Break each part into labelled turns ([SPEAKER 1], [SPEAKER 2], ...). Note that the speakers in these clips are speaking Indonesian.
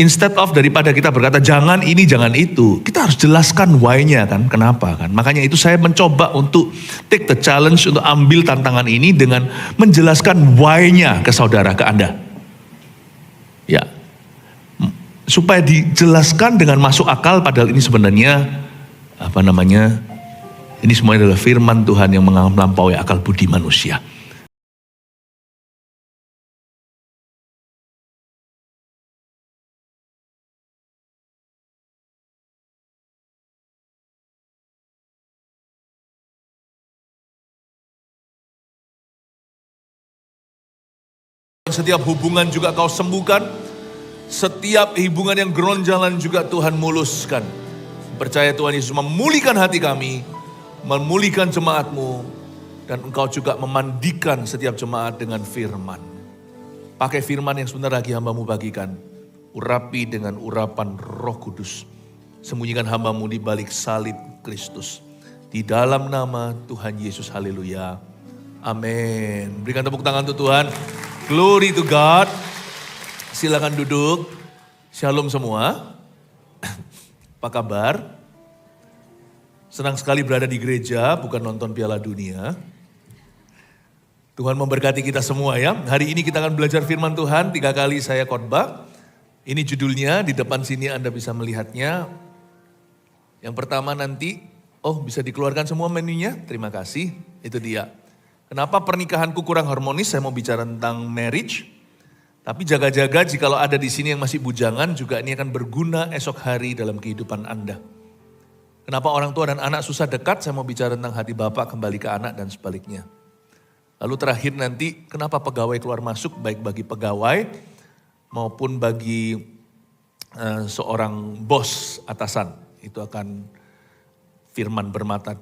[SPEAKER 1] instead of daripada kita berkata jangan ini, jangan itu, kita harus jelaskan why-nya kan, kenapa kan. Makanya itu saya mencoba untuk take the challenge, untuk ambil tantangan ini dengan menjelaskan why-nya ke saudara, ke Anda. Ya, supaya dijelaskan dengan masuk akal, padahal ini sebenarnya, ini semuanya adalah firman Tuhan yang melampaui akal budi manusia. Setiap hubungan juga kau sembuhkan, setiap hubungan yang geronjalan juga Tuhan muluskan. Percaya Tuhan Yesus memulihkan hati kami, memulihkan jemaat-Mu, dan Engkau juga memandikan setiap jemaat dengan firman. Pakai firman yang sebentar lagi hamba-Mu bagikan, urapi dengan urapan Roh Kudus. Sembunyikan hamba-Mu di balik salib Kristus. Di dalam nama Tuhan Yesus, haleluya. Amin. Berikan tepuk tangan untuk Tuhan. Glory to God. Silakan duduk. Shalom semua. Apa kabar? Senang sekali berada di gereja, bukan nonton Piala Dunia. Tuhan memberkati kita semua ya. Hari ini kita akan belajar firman Tuhan. 3 kali saya khotbah. Ini judulnya, di depan sini Anda bisa melihatnya. Yang pertama nanti, bisa dikeluarkan semua menunya? Terima kasih, itu dia. Kenapa pernikahanku kurang harmonis? Saya mau bicara tentang marriage. Tapi jaga-jaga jikalau ada di sini yang masih bujangan, juga ini akan berguna esok hari dalam kehidupan Anda. Kenapa orang tua dan anak susah dekat? Saya mau bicara tentang hati Bapak kembali ke anak dan sebaliknya. Lalu terakhir nanti, kenapa pegawai keluar masuk, baik bagi pegawai maupun bagi seorang bos atasan. Itu akan firman bermata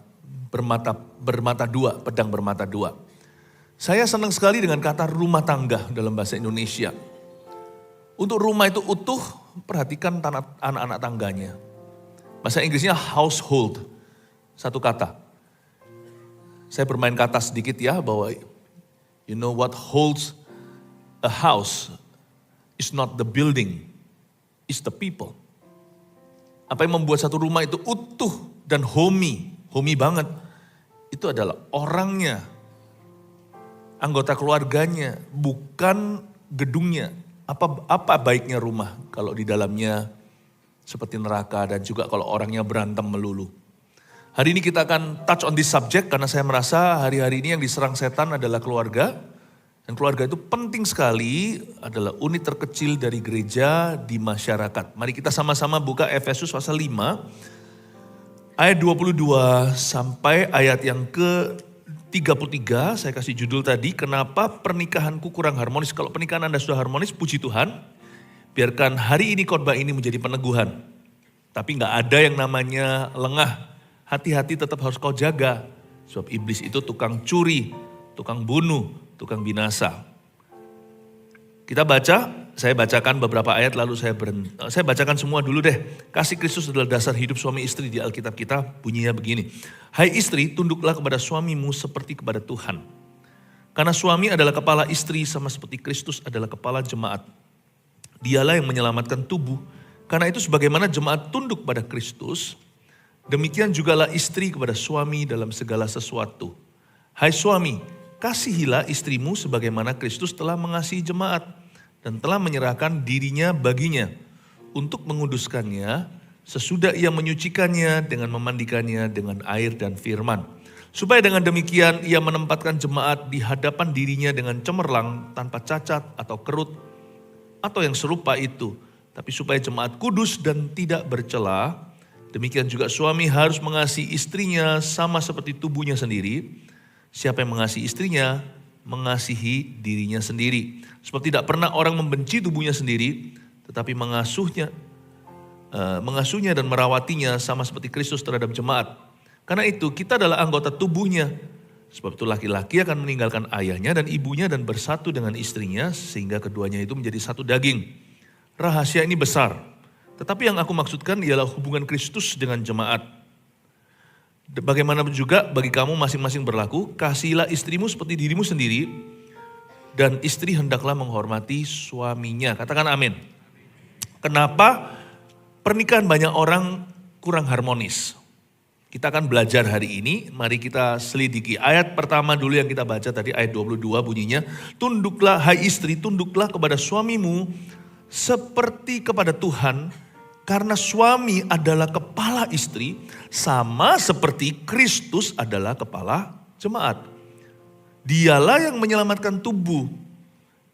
[SPEAKER 1] dua, pedang bermata dua. Saya senang sekali dengan kata rumah tangga dalam bahasa Indonesia. Untuk rumah itu utuh, perhatikan anak-anak tangganya. Bahasa Inggrisnya household, satu kata. Saya bermain kata sedikit ya, bahwa you know what holds a house is not the building, is the people. Apa yang membuat satu rumah itu utuh dan homey banget, itu adalah orangnya, anggota keluarganya, bukan gedungnya. Apa baiknya rumah kalau di dalamnya seperti neraka dan juga kalau orangnya berantem melulu. Hari ini kita akan touch on this subject karena saya merasa hari-hari ini yang diserang setan adalah keluarga. Dan keluarga itu penting sekali, adalah unit terkecil dari gereja di masyarakat. Mari kita sama-sama buka Efesus pasal 5. Ayat 22 sampai ayat yang ke-33, saya kasih judul tadi, kenapa pernikahanku kurang harmonis. Kalau pernikahan Anda sudah harmonis, puji Tuhan, biarkan hari ini khotbah ini menjadi peneguhan. Tapi gak ada yang namanya lengah, hati-hati tetap harus kau jaga. Sebab iblis itu tukang curi, tukang bunuh, tukang binasa. Kita baca, saya bacakan beberapa ayat lalu saya bacakan semua dulu deh. Kasih Kristus adalah dasar hidup suami istri di Alkitab kita, bunyinya begini. Hai istri, tunduklah kepada suamimu seperti kepada Tuhan. Karena suami adalah kepala istri sama seperti Kristus adalah kepala jemaat. Dialah yang menyelamatkan tubuh. Karena itu sebagaimana jemaat tunduk pada Kristus, demikian jugalah istri kepada suami dalam segala sesuatu. Hai suami, kasihilah istrimu sebagaimana Kristus telah mengasihi jemaat dan telah menyerahkan dirinya baginya untuk menguduskannya sesudah ia menyucikannya dengan memandikannya dengan air dan firman. Supaya dengan demikian ia menempatkan jemaat di hadapan dirinya dengan cemerlang tanpa cacat atau kerut atau yang serupa itu. Tapi supaya jemaat kudus dan tidak bercela, demikian juga suami harus mengasihi istrinya sama seperti tubuhnya sendiri. Siapa yang mengasihi istrinya, mengasihi dirinya sendiri. Sebab tidak pernah orang membenci tubuhnya sendiri, tetapi mengasuhnya dan merawatinya sama seperti Kristus terhadap jemaat. Karena itu kita adalah anggota tubuhnya. Sebab itu laki-laki akan meninggalkan ayahnya dan ibunya dan bersatu dengan istrinya, sehingga keduanya itu menjadi satu daging. Rahasia ini besar, tetapi yang aku maksudkan ialah hubungan Kristus dengan jemaat. Bagaimana juga bagi kamu masing-masing berlaku, kasihilah istrimu seperti dirimu sendiri, dan istri hendaklah menghormati suaminya. Katakan amin. Kenapa pernikahan banyak orang kurang harmonis? Kita akan belajar hari ini, mari kita selidiki. Ayat pertama dulu yang kita baca tadi, ayat 22 bunyinya, tunduklah hai istri, tunduklah kepada suamimu seperti kepada Tuhan, karena suami adalah kepala istri, sama seperti Kristus adalah kepala jemaat. Dialah yang menyelamatkan tubuh,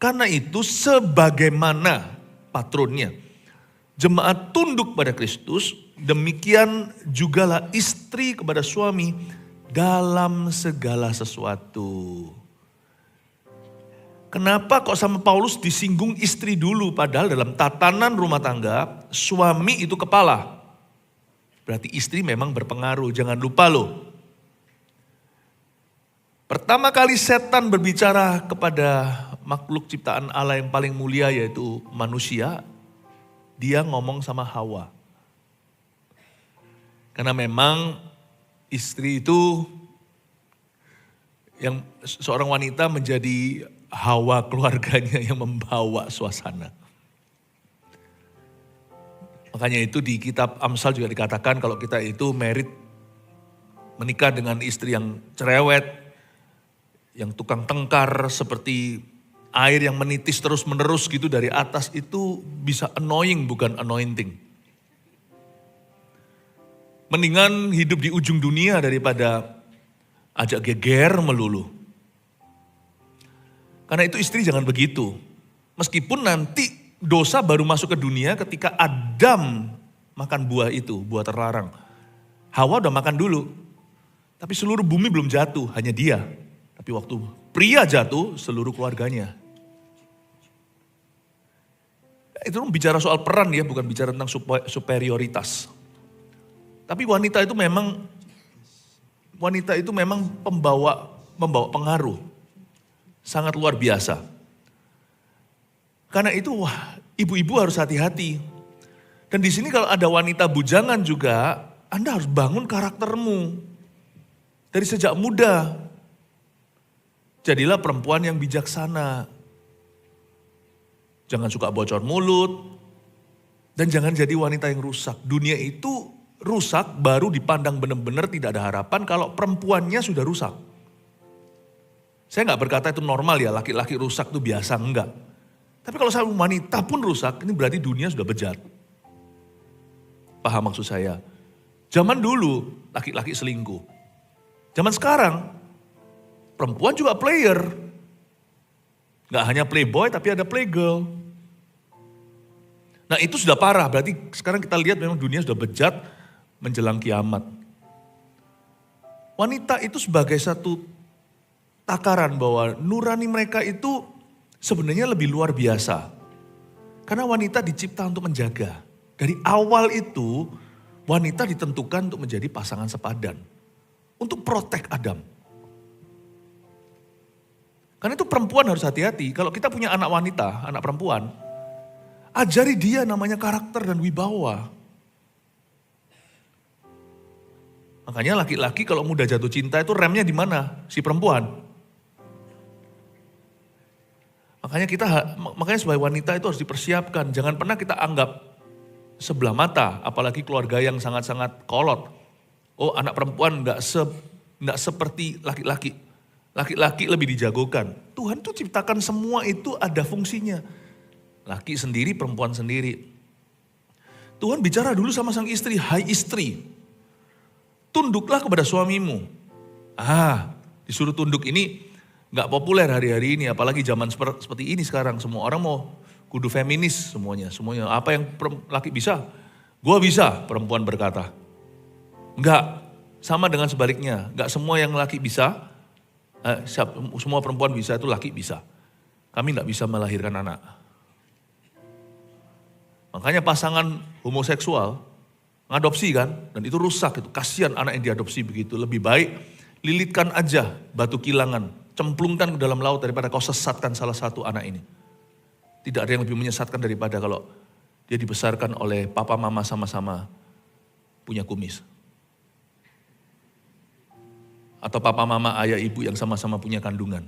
[SPEAKER 1] karena itu sebagaimana patronnya. Jemaat tunduk pada Kristus, demikian jugalah istri kepada suami dalam segala sesuatu. Kenapa kok sama Paulus disinggung istri dulu, padahal dalam tatanan rumah tangga suami itu kepala. Berarti istri memang berpengaruh, jangan lupa loh. Pertama kali setan berbicara kepada makhluk ciptaan Allah yang paling mulia yaitu manusia, dia ngomong sama Hawa. Karena memang istri itu yang seorang wanita menjadi Hawa keluarganya yang membawa suasana. Makanya itu di kitab Amsal juga dikatakan kalau kita itu menikah dengan istri yang cerewet, yang tukang tengkar seperti air yang menitis terus menerus gitu dari atas, itu bisa annoying bukan anointing. Mendingan hidup di ujung dunia daripada ajak geger melulu. Karena itu istri jangan begitu. Meskipun nanti dosa baru masuk ke dunia ketika Adam makan buah itu, buah terlarang. Hawa udah makan dulu. Tapi seluruh bumi belum jatuh, hanya dia. Tapi waktu pria jatuh, seluruh keluarganya. Itu bicara soal peran ya, bukan bicara tentang superioritas. Tapi wanita itu memang membawa pengaruh. Sangat luar biasa. Karena itu ibu-ibu harus hati-hati. Dan di sini kalau ada wanita bujangan juga, Anda harus bangun karaktermu. Dari sejak muda. Jadilah perempuan yang bijaksana. Jangan suka bocor mulut. Dan jangan jadi wanita yang rusak. Dunia itu rusak baru dipandang benar-benar tidak ada harapan kalau perempuannya sudah rusak. Saya nggak berkata itu normal ya, laki-laki rusak itu biasa, enggak. Tapi kalau saya wanita pun rusak, ini berarti dunia sudah bejat. Paham maksud saya? Zaman dulu laki-laki selingkuh. Zaman sekarang perempuan juga player. Nggak hanya playboy tapi ada playgirl. Nah itu sudah parah, berarti sekarang kita lihat memang dunia sudah bejat menjelang kiamat. Wanita itu sebagai satu takaran bahwa nurani mereka itu sebenarnya lebih luar biasa. Karena wanita dicipta untuk menjaga. Dari awal itu wanita ditentukan untuk menjadi pasangan sepadan. Untuk protek Adam. Karena itu perempuan harus hati-hati. Kalau kita punya anak wanita, anak perempuan, ajari dia namanya karakter dan wibawa. Makanya laki-laki kalau mudah jatuh cinta itu remnya di mana? Si perempuan. Makanya sebagai wanita itu harus dipersiapkan. Jangan pernah kita anggap sebelah mata, apalagi keluarga yang sangat-sangat kolot. Oh, anak perempuan enggak seperti laki-laki. Laki-laki lebih dijagokan. Tuhan tuh ciptakan semua itu ada fungsinya. Laki sendiri, perempuan sendiri. Tuhan bicara dulu sama sang istri, hai istri, tunduklah kepada suamimu. Disuruh tunduk ini nggak populer hari-hari ini, apalagi zaman seperti ini sekarang. Semua orang mau kudu feminis semuanya. Apa yang laki bisa, gua bisa, perempuan berkata. Enggak, sama dengan sebaliknya. Enggak semua yang laki bisa, semua perempuan bisa itu laki bisa. Kami enggak bisa melahirkan anak. Makanya pasangan homoseksual ngadopsi kan, dan itu rusak itu. Kasihan anak yang diadopsi begitu. Lebih baik lilitkan aja batu kilangan, cemplungkan ke dalam laut daripada kau sesatkan salah satu anak ini. Tidak ada yang lebih menyesatkan daripada kalau dia dibesarkan oleh papa mama sama-sama punya kumis. Atau papa mama ayah ibu yang sama-sama punya kandungan.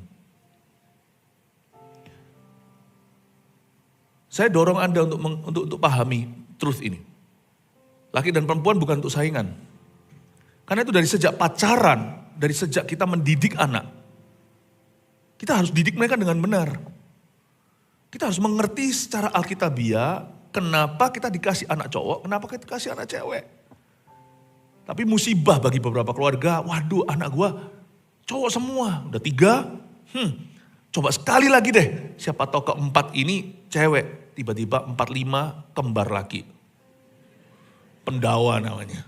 [SPEAKER 1] Saya dorong Anda untuk pahami truth ini. Laki dan perempuan bukan untuk saingan. Karena itu dari sejak pacaran, dari sejak kita mendidik anak, kita harus didik mereka dengan benar. Kita harus mengerti secara alkitabiah kenapa kita dikasih anak cowok, kenapa kita dikasih anak cewek. Tapi musibah bagi beberapa keluarga, waduh anak gua cowok semua, udah 3, coba sekali lagi deh, siapa tahu keempat ini cewek, tiba-tiba 4-5 kembar laki. Pendawa namanya.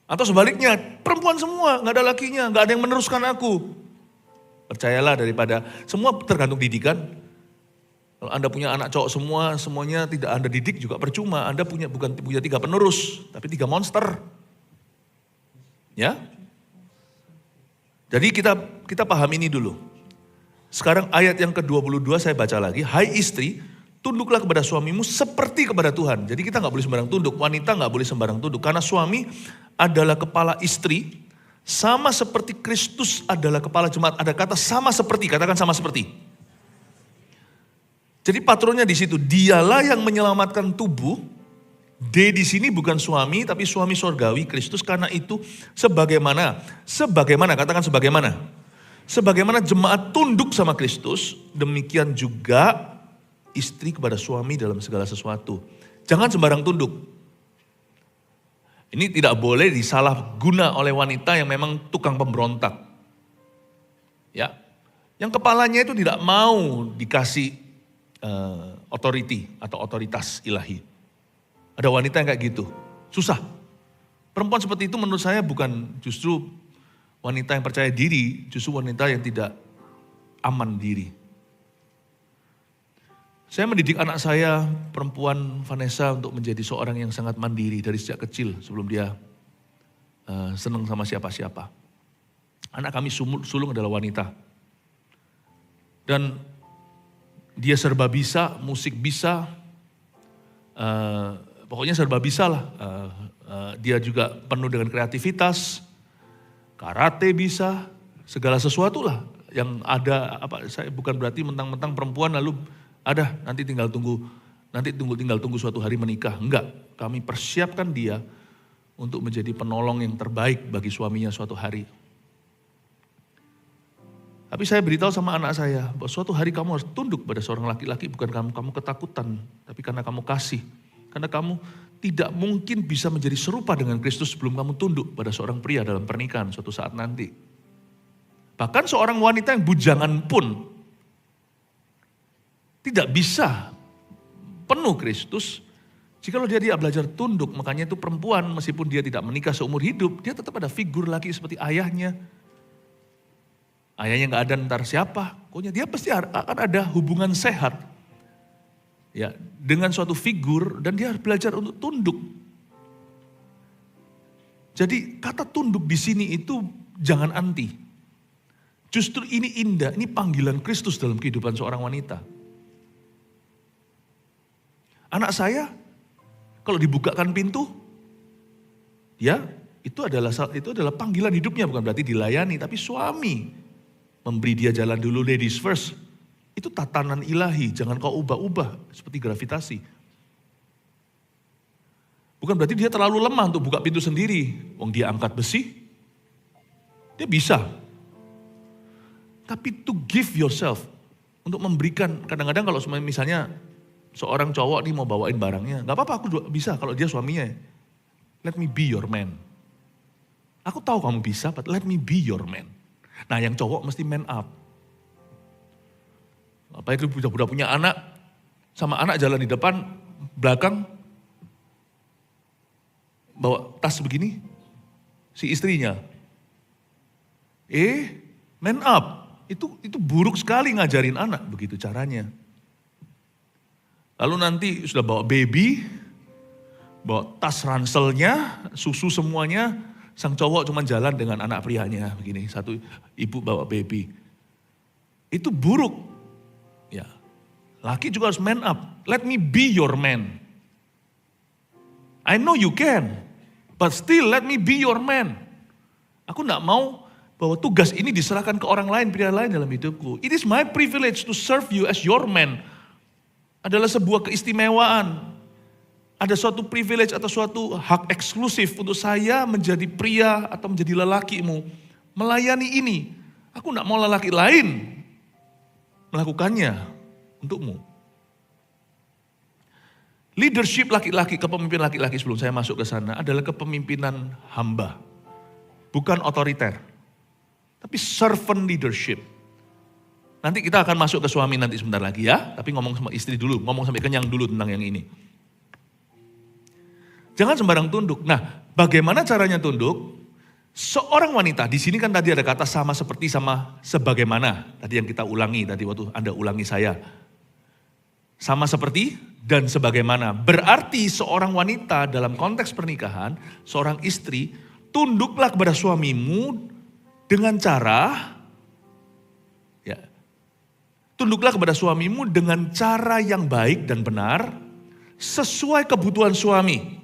[SPEAKER 1] Atau sebaliknya, perempuan semua, gak ada lakinya, gak ada yang meneruskan aku. Percayalah daripada, semua tergantung didikan. Kalau Anda punya anak cowok semua, semuanya tidak Anda didik juga percuma. Anda bukan punya 3 penerus, tapi 3 monster. Ya. Jadi kita paham ini dulu. Sekarang ayat yang ke-22 saya baca lagi. Hai istri, tunduklah kepada suamimu seperti kepada Tuhan. Jadi kita gak boleh sembarang tunduk, wanita gak boleh sembarang tunduk. Karena suami adalah kepala istri, sama seperti Kristus adalah kepala jemaat. Ada kata sama seperti, katakan sama seperti. Jadi patronnya di situ, dialah yang menyelamatkan tubuh. D di sini bukan suami, tapi suami sorgawi Kristus. Karena itu sebagaimana, katakan sebagaimana jemaat tunduk sama Kristus, demikian juga istri kepada suami dalam segala sesuatu. Jangan sembarang tunduk. Ini tidak boleh disalahguna oleh wanita yang memang tukang pemberontak. Ya, yang kepalanya itu tidak mau dikasih authority atau otoritas ilahi. Ada wanita yang kayak gitu, susah. Perempuan seperti itu menurut saya bukan justru wanita yang percaya diri, justru wanita yang tidak aman diri. Saya mendidik anak saya, perempuan Vanessa, untuk menjadi seorang yang sangat mandiri dari sejak kecil sebelum dia senang sama siapa-siapa. Anak kami sulung adalah wanita. Dan dia serba bisa, musik bisa, pokoknya serba bisa lah. Dia juga penuh dengan kreativitas, karate bisa, segala sesuatu lah yang ada. Saya bukan berarti mentang-mentang perempuan lalu ada nanti tinggal tunggu suatu hari menikah. Enggak, kami persiapkan dia untuk menjadi penolong yang terbaik bagi suaminya suatu hari. Tapi saya beritahu sama anak saya bahwa suatu hari kamu harus tunduk pada seorang laki-laki, bukan kamu ketakutan, tapi karena kamu kasih. Karena kamu tidak mungkin bisa menjadi serupa dengan Kristus sebelum kamu tunduk pada seorang pria dalam pernikahan suatu saat nanti. Bahkan seorang wanita yang bujangan pun tidak bisa penuh Kristus jika dia tidak belajar tunduk. Makanya itu perempuan meskipun dia tidak menikah seumur hidup, dia tetap ada figur laki seperti ayahnya. Ayahnya gak ada ntar siapa, pokoknya dia pasti akan ada hubungan sehat ya dengan suatu figur, dan dia harus belajar untuk tunduk. Jadi kata tunduk di sini itu jangan anti. Justru ini indah, ini panggilan Kristus dalam kehidupan seorang wanita. Anak saya, kalau dibukakan pintu, ya itu adalah panggilan hidupnya, bukan berarti dilayani, tapi suami memberi dia jalan dulu, ladies first. Itu tatanan ilahi, jangan kau ubah-ubah seperti gravitasi. Bukan berarti dia terlalu lemah untuk buka pintu sendiri. Wong dia angkat besi, dia bisa. Tapi to give yourself, untuk memberikan, kadang-kadang kalau misalnya seorang cowok nih mau bawain barangnya, gak apa-apa aku bisa kalau dia suaminya. Let me be your man. Aku tahu kamu bisa, but let me be your man. Nah yang cowok mesti man up. Apa itu udah punya anak, sama anak jalan di depan, belakang, bawa tas begini, si istrinya. Man up. Itu buruk sekali ngajarin anak, begitu caranya. Lalu nanti sudah bawa baby, bawa tas ranselnya, susu semuanya, sang cowok cuma jalan dengan anak prianya begini, satu ibu bawa baby. Itu buruk. Ya. Laki juga harus man up. Let me be your man. I know you can, but still let me be your man. Aku enggak mau bahwa tugas ini diserahkan ke orang lain, pria lain dalam hidupku. It is my privilege to serve you as your man. adalah sebuah keistimewaan. Ada suatu privilege atau suatu hak eksklusif untuk saya menjadi pria atau menjadi lelakimu. Melayani ini. Aku tidak mau lelaki lain melakukannya untukmu. Leadership laki-laki, kepemimpinan laki-laki sebelum saya masuk ke sana adalah kepemimpinan hamba. Bukan otoriter. Tapi servant leadership. Nanti kita akan masuk ke suami nanti sebentar lagi ya. Tapi ngomong sama istri dulu, ngomong sampai kenyang dulu tentang yang ini. Jangan sembarang tunduk. Nah, bagaimana caranya tunduk? Seorang wanita, di sini kan tadi ada kata sama seperti sama sebagaimana. Tadi yang kita ulangi, tadi waktu Anda ulangi saya. Sama seperti dan sebagaimana. Berarti seorang wanita dalam konteks pernikahan, seorang istri, tunduklah kepada suamimu dengan cara, tunduklah kepada suamimu dengan cara yang baik dan benar, sesuai kebutuhan suami.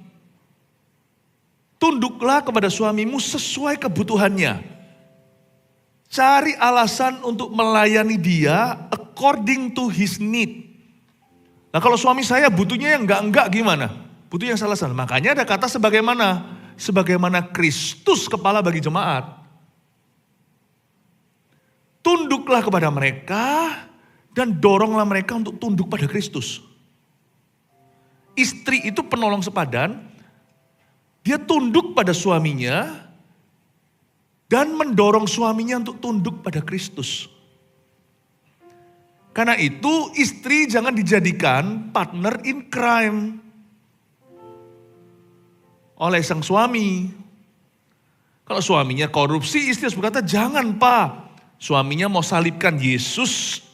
[SPEAKER 1] Tunduklah kepada suamimu sesuai kebutuhannya. Cari alasan untuk melayani dia according to his need. Nah kalau suami saya butuhnya yang enggak gimana? Butuh yang salah-salah. Makanya ada kata sebagaimana. Sebagaimana Kristus kepala bagi jemaat. Tunduklah kepada mereka dan doronglah mereka untuk tunduk pada Kristus. Istri itu penolong sepadan. Dia tunduk pada suaminya dan mendorong suaminya untuk tunduk pada Kristus. Karena itu istri jangan dijadikan partner in crime oleh sang suami. Kalau suaminya korupsi, istri harus berkata, jangan Pak. Suaminya mau salibkan Yesus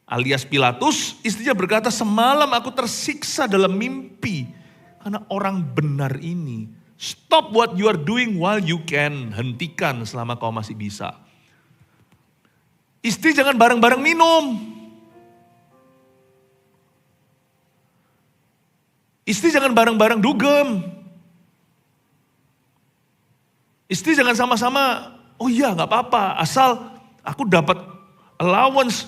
[SPEAKER 1] alias Pilatus, istrinya berkata, semalam aku tersiksa dalam mimpi. Karena orang benar ini, stop what you are doing while you can. Hentikan selama kau masih bisa. Istri jangan bareng-bareng minum. Istri jangan bareng-bareng dugem. Istri jangan sama-sama, oh iya gak apa-apa, asal aku dapat allowance.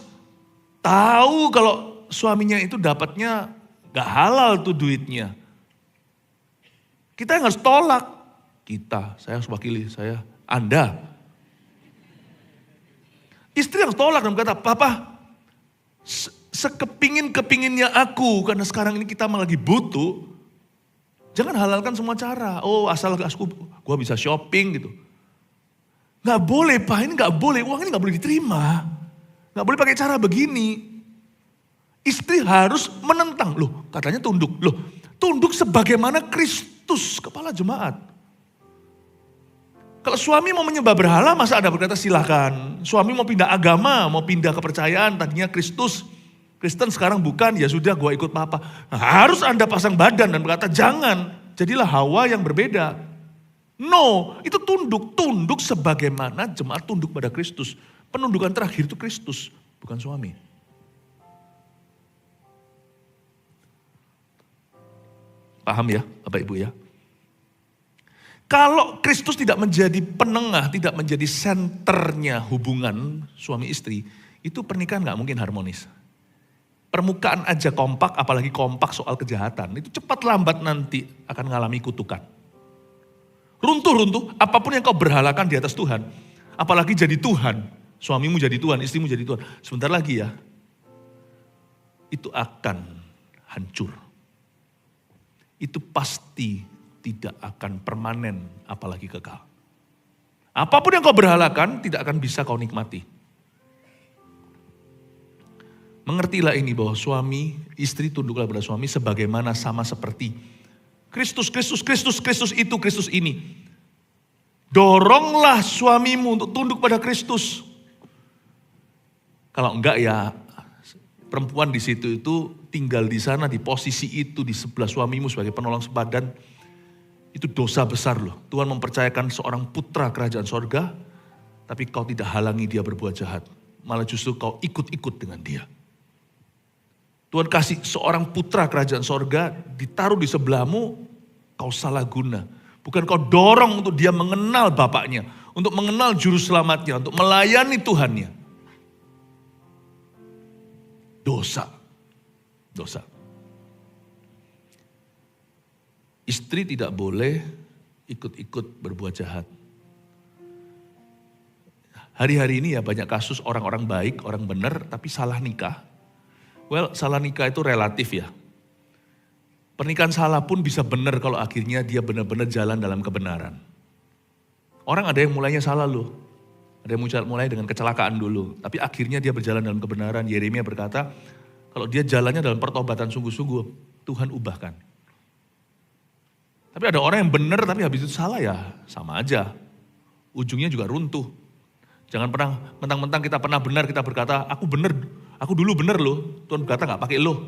[SPEAKER 1] Tahu kalau suaminya itu dapatnya gak halal tuh duitnya. Kita yang harus tolak. Saya harus wakili, Anda. Istri harus tolak dan berkata, Papa, sekepingin-kepinginnya aku, karena sekarang ini kita malah lagi butuh. Jangan halalkan semua cara. Oh asal gue bisa shopping gitu. Gak boleh Pak, ini gak boleh, uang ini gak boleh diterima. Gak boleh pakai cara begini. Istri harus menentang. Loh katanya tunduk. Loh tunduk sebagaimana Kristus kepala jemaat. Kalau suami mau menyembah berhala, masa ada berkata silahkan. Suami mau pindah agama, mau pindah kepercayaan, tadinya Kristen sekarang bukan, ya sudah gue ikut Papa. Nah, harus Anda pasang badan dan berkata jangan, jadilah Hawa yang berbeda. No, itu tunduk sebagaimana jemaat tunduk pada Kristus. Penundukan terakhir itu Kristus, bukan suami. Paham ya Bapak Ibu ya? Kalau Kristus tidak menjadi penengah, tidak menjadi senternya hubungan suami istri, itu pernikahan gak mungkin harmonis. Permukaan aja kompak, apalagi kompak soal kejahatan, itu cepat lambat nanti akan mengalami kutukan. Runtuh, apapun yang kau berhalakan di atas Tuhan, apalagi jadi Tuhan, suamimu jadi Tuhan, istrimu jadi Tuhan, sebentar lagi ya, itu akan hancur. Itu pasti tidak akan permanen, apalagi kekal. Apapun yang kau berhalakan, tidak akan bisa kau nikmati. Mengertilah ini bahwa suami, istri tunduklah pada suami sebagaimana sama seperti Kristus itu, Kristus ini. Doronglah suamimu untuk tunduk pada Kristus. Kalau enggak ya, perempuan di situ itu tinggal di sana, di posisi itu, di sebelah suamimu sebagai penolong sepadan. Itu dosa besar loh. Tuhan mempercayakan seorang putra kerajaan sorga, tapi kau tidak halangi dia berbuat jahat. Malah justru kau ikut-ikut dengan dia. Tuhan kasih seorang putra kerajaan sorga, ditaruh di sebelahmu, kau salah guna. Bukan kau dorong untuk dia mengenal bapaknya, untuk mengenal juru selamatnya, untuk melayani Tuhannya. Dosa. Dosa. Istri tidak boleh ikut-ikut berbuat jahat. Hari-hari ini ya banyak kasus orang-orang baik, orang benar, tapi salah nikah. Well, salah nikah itu relatif ya. Pernikahan salah pun bisa benar kalau akhirnya dia benar-benar jalan dalam kebenaran. Orang ada yang mulainya salah loh. Ada yang mulai dengan kecelakaan dulu. Tapi akhirnya dia berjalan dalam kebenaran. Yeremia berkata, kalau dia jalannya dalam pertobatan sungguh-sungguh, Tuhan ubahkan. Tapi ada orang yang benar tapi habis itu salah ya, sama aja. Ujungnya juga runtuh. Jangan pernah mentang-mentang kita pernah benar, kita berkata, aku benar, aku dulu benar loh. Tuhan berkata gak pakai lo.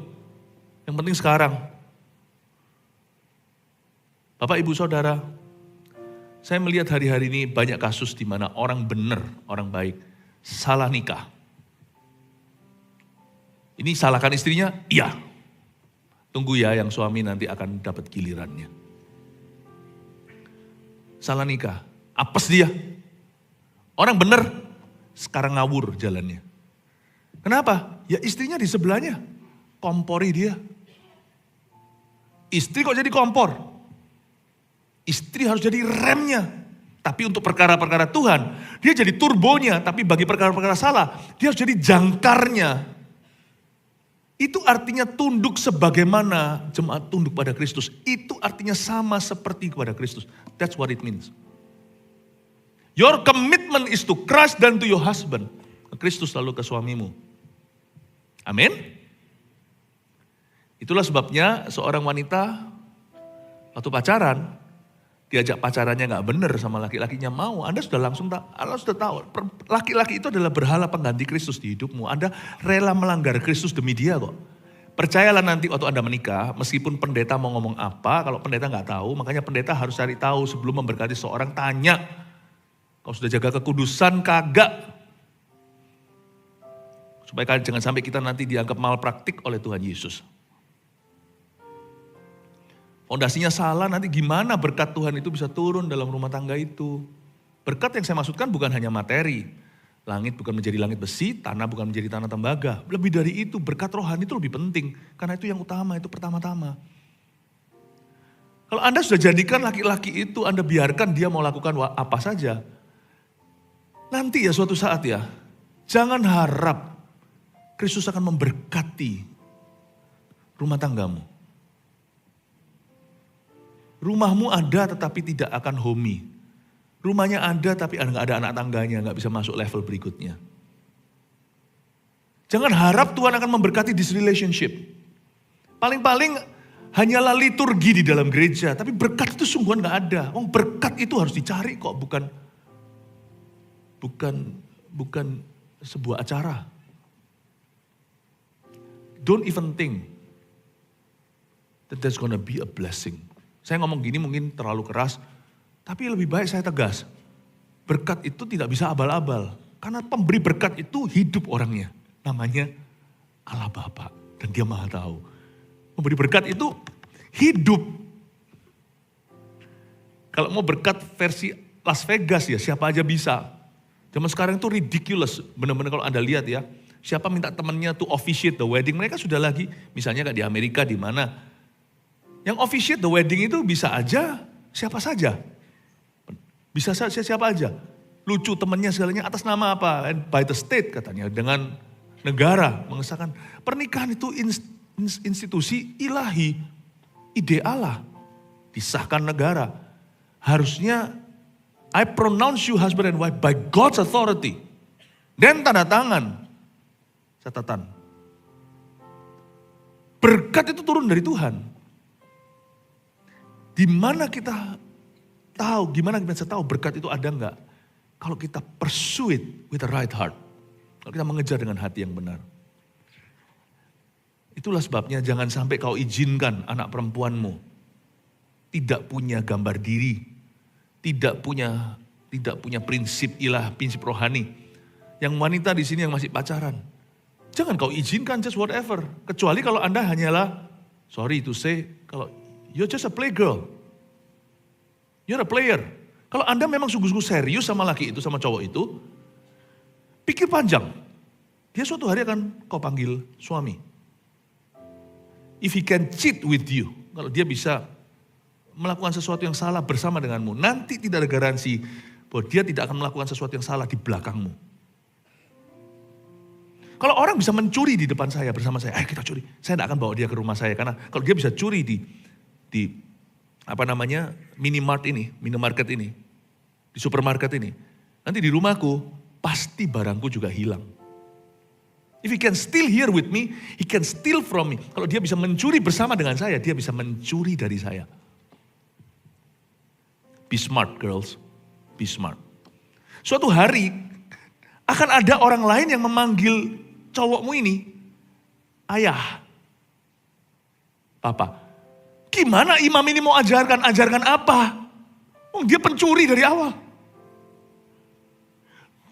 [SPEAKER 1] Yang penting sekarang. Bapak, Ibu, Saudara, saya melihat hari-hari ini banyak kasus di mana orang benar, orang baik, salah nikah. Ini salahkan istrinya? Iya. Tunggu ya yang suami nanti akan dapat gilirannya. Salah nikah, apes dia. Orang benar, sekarang ngawur jalannya. Kenapa? Ya istrinya di sebelahnya, kompori dia. Istri kok jadi kompor? Istri harus jadi remnya. Tapi untuk perkara-perkara Tuhan, dia jadi turbonya. Tapi bagi perkara-perkara salah, dia harus jadi jangkarnya. Itu artinya tunduk sebagaimana jemaat tunduk pada Kristus. Itu artinya sama seperti kepada Kristus. That's what it means. Your commitment is to Christ dan to your husband. Kristus lalu ke suamimu. Amin. Itulah sebabnya seorang wanita waktu pacaran, diajak pacarannya gak benar sama laki-lakinya mau. Anda sudah langsung tahu, Anda sudah tahu. Laki-laki itu adalah berhala pengganti Kristus di hidupmu. Anda rela melanggar Kristus demi dia kok. Percayalah nanti waktu Anda menikah, meskipun pendeta mau ngomong apa, kalau pendeta gak tahu, makanya pendeta harus cari tahu sebelum memberkati seorang, tanya. Kau sudah jaga kekudusan kagak? Supaya jangan sampai kita nanti dianggap malpraktik oleh Tuhan Yesus. Fondasinya salah, nanti gimana berkat Tuhan itu bisa turun dalam rumah tangga itu. Berkat yang saya maksudkan bukan hanya materi. Langit bukan menjadi langit besi, tanah bukan menjadi tanah tembaga. Lebih dari itu, berkat rohani itu lebih penting. Karena itu yang utama, itu pertama-tama. Kalau Anda sudah jadikan laki-laki itu, Anda biarkan dia mau lakukan apa saja. Nanti ya suatu saat ya, jangan harap Kristus akan memberkati rumah tanggamu. Rumahmu ada tetapi tidak akan homey. Rumahnya ada tapi nggak ada anak tangganya, nggak bisa masuk level berikutnya. Jangan harap Tuhan akan memberkati this relationship. Paling-paling hanyalah liturgi di dalam gereja, tapi berkat itu sungguhan nggak ada. Berkat itu harus dicari kok, bukan sebuah acara. Don't even think that there's gonna be a blessing. Saya ngomong gini mungkin terlalu keras, tapi lebih baik saya tegas. Berkat itu tidak bisa abal-abal. Karena pemberi berkat itu hidup orangnya. Namanya Allah Bapa, dan dia Maha tahu. Pemberi berkat itu hidup. Kalau mau berkat versi Las Vegas ya, siapa aja bisa. Zaman sekarang itu ridiculous, benar-benar kalau Anda lihat ya. Siapa minta temannya to officiate the wedding, mereka sudah lagi, misalnya kayak di Amerika di mana. Yang officiate the wedding itu bisa aja siapa saja. Bisa siapa aja. Lucu temannya segalanya atas nama apa? By the state katanya, dengan negara mengesahkan. Pernikahan itu institusi ilahi, ide Allah, disahkan negara. Harusnya I pronounce you husband and wife by God's authority. Dan tanda tangan. Catatan. Berkat itu turun dari Tuhan. Di mana kita tahu, gimana kita bisa tahu berkat itu ada enggak? Kalau kita pursue it with the right heart. Kalau kita mengejar dengan hati yang benar. Itulah sebabnya jangan sampai kau izinkan anak perempuanmu tidak punya gambar diri. Tidak punya prinsip prinsip rohani. Yang wanita di sini yang masih pacaran. Jangan kau izinkan just whatever. Kecuali kalau Anda hanyalah, sorry to say, kalau you're just a playgirl. You're a player. Kalau Anda memang sungguh-sungguh serius sama laki itu, sama cowok itu, pikir panjang. Dia suatu hari akan kau panggil suami. if he can cheat with you, kalau dia bisa melakukan sesuatu yang salah bersama denganmu, nanti tidak ada garansi bahwa dia tidak akan melakukan sesuatu yang salah di belakangmu. Kalau orang bisa mencuri di depan saya bersama saya, ayo kita curi. Saya tidak akan bawa dia ke rumah saya, karena kalau dia bisa curi di minimarket ini, di supermarket ini, nanti di rumahku pasti barangku juga hilang. If he can steal here with me, he can steal from me. Kalau dia bisa mencuri bersama dengan saya, dia bisa mencuri dari saya. Be smart girls, be smart. Suatu hari akan ada orang lain yang memanggil cowokmu ini, ayah, papa. Gimana imam ini mau ajarkan apa? Oh, dia pencuri dari awal.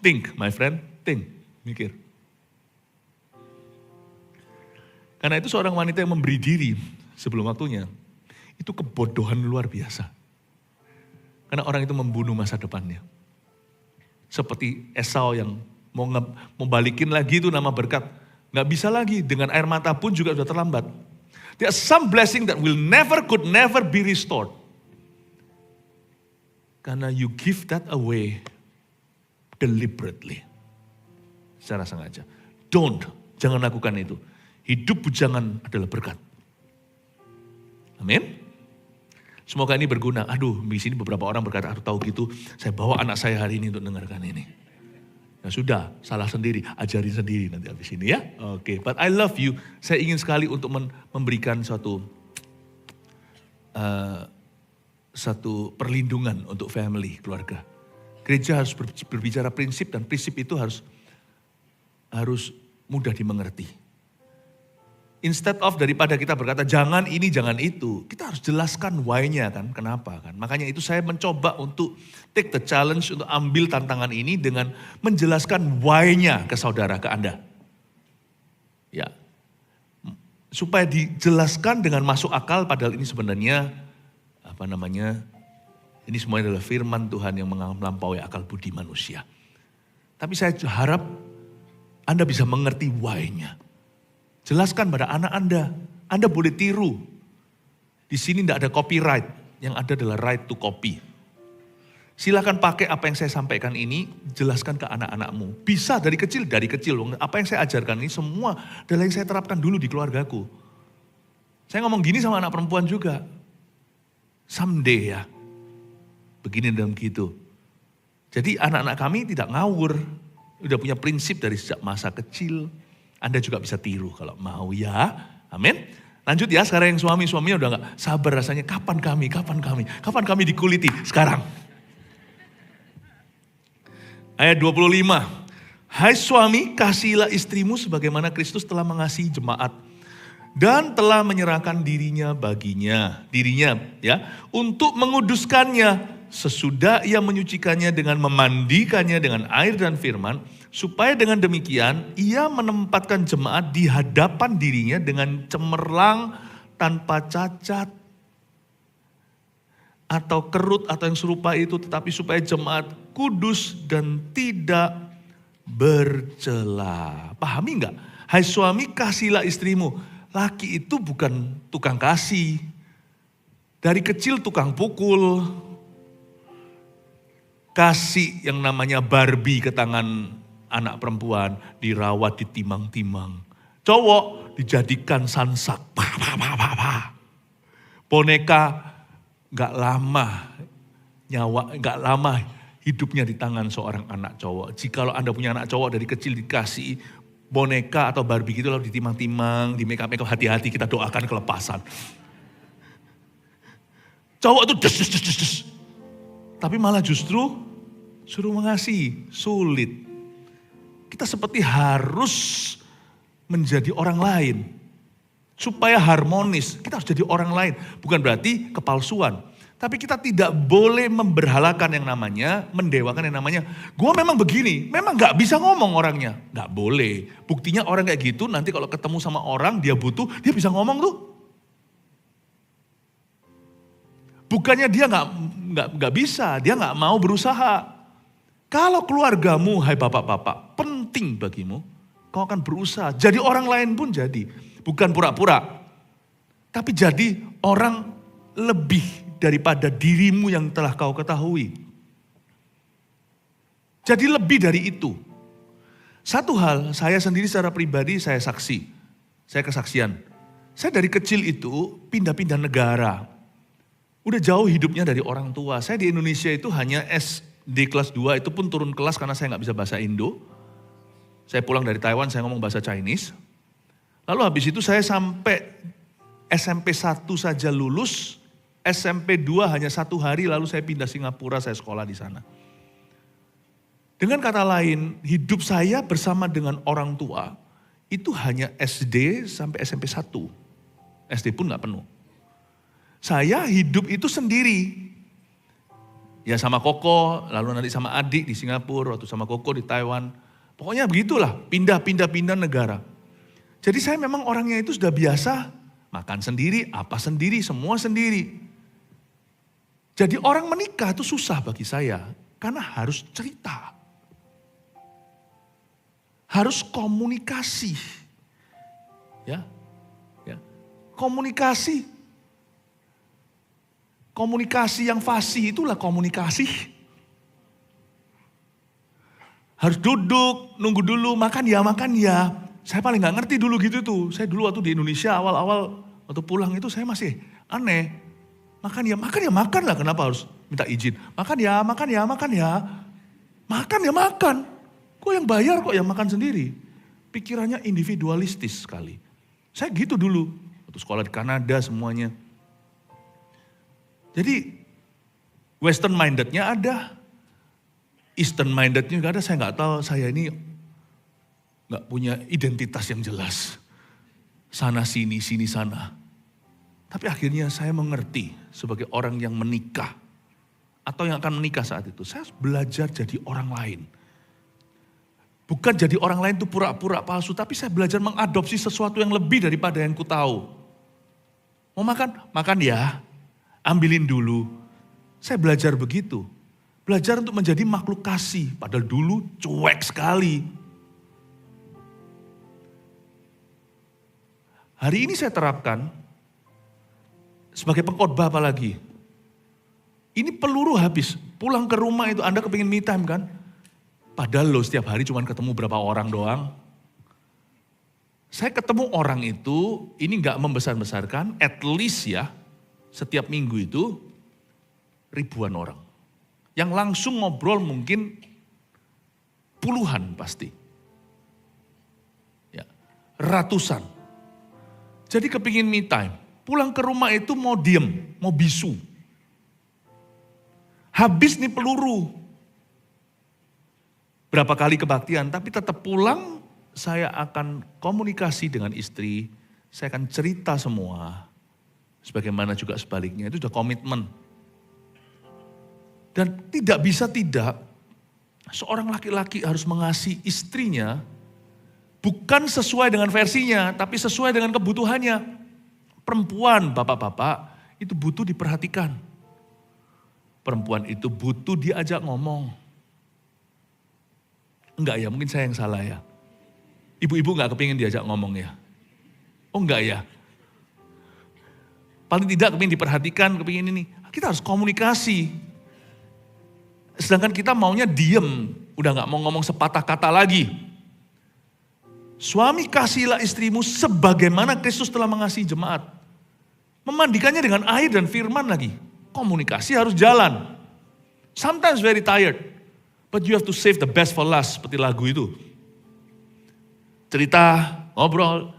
[SPEAKER 1] Think, my friend, think, mikir. Karena itu seorang wanita yang memberi diri sebelum waktunya, itu kebodohan luar biasa. Karena orang itu membunuh masa depannya. Seperti Esau yang mau balikin lagi itu nama berkat. Gak bisa lagi, dengan air mata pun juga sudah terlambat. There are some blessing that could never be restored. Karena you give that away deliberately. Secara sengaja. Jangan lakukan itu. Hidup bujangan adalah berkat. Amin. Semoga ini berguna. Di sini beberapa orang berkata, tahu gitu, saya bawa anak saya hari ini untuk dengarkan ini. Ya sudah, salah sendiri, ajarin sendiri nanti habis ini ya. Oke, but I love you. Saya ingin sekali untuk memberikan satu perlindungan untuk family, keluarga. Gereja harus berbicara prinsip, dan prinsip itu harus mudah dimengerti. Instead of daripada kita berkata jangan ini, jangan itu, kita harus jelaskan why-nya kan, kenapa kan. Makanya itu saya mencoba untuk take the challenge, untuk ambil tantangan ini dengan menjelaskan why-nya ke saudara, ke Anda. Ya, supaya dijelaskan dengan masuk akal, padahal ini sebenarnya, ini semuanya adalah firman Tuhan yang melampaui akal budi manusia. Tapi saya harap Anda bisa mengerti why-nya. Jelaskan pada anak Anda boleh tiru. Di sini tidak ada copyright, yang ada adalah right to copy. Silakan pakai apa yang saya sampaikan ini, jelaskan ke anak-anakmu. Bisa dari kecil. Apa yang saya ajarkan ini semua adalah yang saya terapkan dulu di keluargaku. Saya ngomong gini sama anak perempuan juga. Someday ya, begini dan begitu. Jadi anak-anak kami tidak ngawur, udah punya prinsip dari sejak masa kecil. Anda juga bisa tiru kalau mau ya. Amin. Lanjut ya, sekarang yang suaminya udah gak sabar rasanya. Kapan kami dikuliti? Sekarang. Ayat 25. Hai suami, kasihilah istrimu sebagaimana Kristus telah mengasihi jemaat. Dan telah menyerahkan dirinya ya, untuk menguduskannya. Sesudah ia menyucikannya dengan memandikannya dengan air dan firman, supaya dengan demikian ia menempatkan jemaat di hadapan dirinya dengan cemerlang, tanpa cacat atau kerut atau yang serupa itu, tetapi supaya jemaat kudus dan tidak bercela. Pahami enggak? Hai suami, kasihilah istrimu. Laki itu bukan tukang kasih. Dari kecil tukang pukul. Kasih yang namanya Barbie ke tangan anak perempuan, dirawat, ditimang-timang. Cowok dijadikan sansak. Boneka gak lama hidupnya di tangan seorang anak cowok. Jikalau Anda punya anak cowok dari kecil dikasih boneka atau Barbie gitu lalu ditimang-timang, di make up, hati-hati kita doakan kelepasan. Cowok itu des. Tapi malah justru suruh mengasihi, sulit. Kita seperti harus menjadi orang lain. Supaya harmonis, kita harus jadi orang lain. Bukan berarti kepalsuan. Tapi kita tidak boleh memberhalakan yang namanya, mendewakan yang namanya, gue memang begini, memang gak bisa ngomong orangnya. Gak boleh. Buktinya orang kayak gitu nanti kalau ketemu sama orang, dia butuh, dia bisa ngomong tuh. Bukannya dia gak bisa, dia gak mau berusaha. Kalau keluargamu, hai bapak-bapak, penting bagimu, kau akan berusaha. Jadi orang lain pun jadi, bukan pura-pura. Tapi jadi orang lebih daripada dirimu yang telah kau ketahui. Jadi lebih dari itu. Satu hal, saya sendiri secara pribadi saya saksi. Saya kesaksian. Saya dari kecil itu pindah-pindah negara. Udah jauh hidupnya dari orang tua. Saya di Indonesia itu hanya SD kelas 2, itu pun turun kelas karena saya gak bisa bahasa Indo. Saya pulang dari Taiwan, saya ngomong bahasa Chinese. Lalu habis itu saya sampai SMP 1 saja lulus, SMP 2 hanya 1 hari, lalu saya pindah Singapura, saya sekolah di sana. Dengan kata lain, hidup saya bersama dengan orang tua, itu hanya SD sampai SMP 1. SD pun gak penuh. Saya hidup itu sendiri. Ya sama Koko, lalu nanti sama adik di Singapura, waktu sama Koko di Taiwan. Pokoknya begitulah, pindah-pindah negara. Jadi saya memang orangnya itu sudah biasa, makan sendiri, apa sendiri, semua sendiri. Jadi orang menikah itu susah bagi saya, karena harus cerita. Harus komunikasi. Ya. Komunikasi. Komunikasi yang fasih itulah komunikasi. Harus duduk, nunggu dulu, makan ya. Saya paling gak ngerti dulu gitu tuh. Saya dulu waktu di Indonesia awal-awal waktu pulang itu saya masih aneh. Makan ya makan lah, kenapa harus minta izin. Makan ya. Makan. Kok yang bayar kok yang makan sendiri. Pikirannya individualistis sekali. Saya gitu dulu. Waktu sekolah di Kanada semuanya. Jadi western mindednya ada. Eastern mindednya juga ada. Saya gak tahu, saya ini gak punya identitas yang jelas. Sana sini sana. Tapi akhirnya saya mengerti sebagai orang yang menikah. Atau yang akan menikah saat itu. Saya harus belajar jadi orang lain. Bukan jadi orang lain itu pura-pura palsu. Tapi saya belajar mengadopsi sesuatu yang lebih daripada yang ku tahu. Mau makan? Makan ya. Ambilin dulu. Saya belajar begitu. Belajar untuk menjadi makhluk kasih. Padahal dulu cuek sekali. Hari ini saya terapkan. Sebagai pengkhotbah apalagi. Ini peluru habis. Pulang ke rumah itu Anda kepingin me time kan? Padahal lo setiap hari cuma ketemu berapa orang doang. Saya ketemu orang itu, ini gak membesar-besarkan, at least ya. Setiap minggu itu ribuan orang. Yang langsung ngobrol mungkin puluhan pasti. Ya, ratusan. Jadi kepingin me time. Pulang ke rumah itu mau diem, mau bisu. Habis nih peluru. Berapa kali kebaktian, tapi tetap pulang saya akan komunikasi dengan istri. Saya akan cerita semua. Sebagaimana juga sebaliknya, itu sudah komitmen. Dan tidak bisa tidak, seorang laki-laki harus mengasihi istrinya, bukan sesuai dengan versinya, tapi sesuai dengan kebutuhannya. Perempuan, bapak-bapak, itu butuh diperhatikan. Perempuan itu butuh diajak ngomong. Enggak ya, mungkin saya yang salah ya. Ibu-ibu enggak kepingin diajak ngomong ya? Oh enggak ya? Paling tidak kepingin diperhatikan, kepingin ini. Kita harus komunikasi. Sedangkan kita maunya diem, udah enggak mau ngomong sepatah kata lagi. Suami kasihlah istrimu sebagaimana Kristus telah mengasihi jemaat. Memandikannya dengan air dan firman lagi. Komunikasi harus jalan. Sometimes very tired. But you have to save the best for last. Seperti lagu itu. Cerita, ngobrol.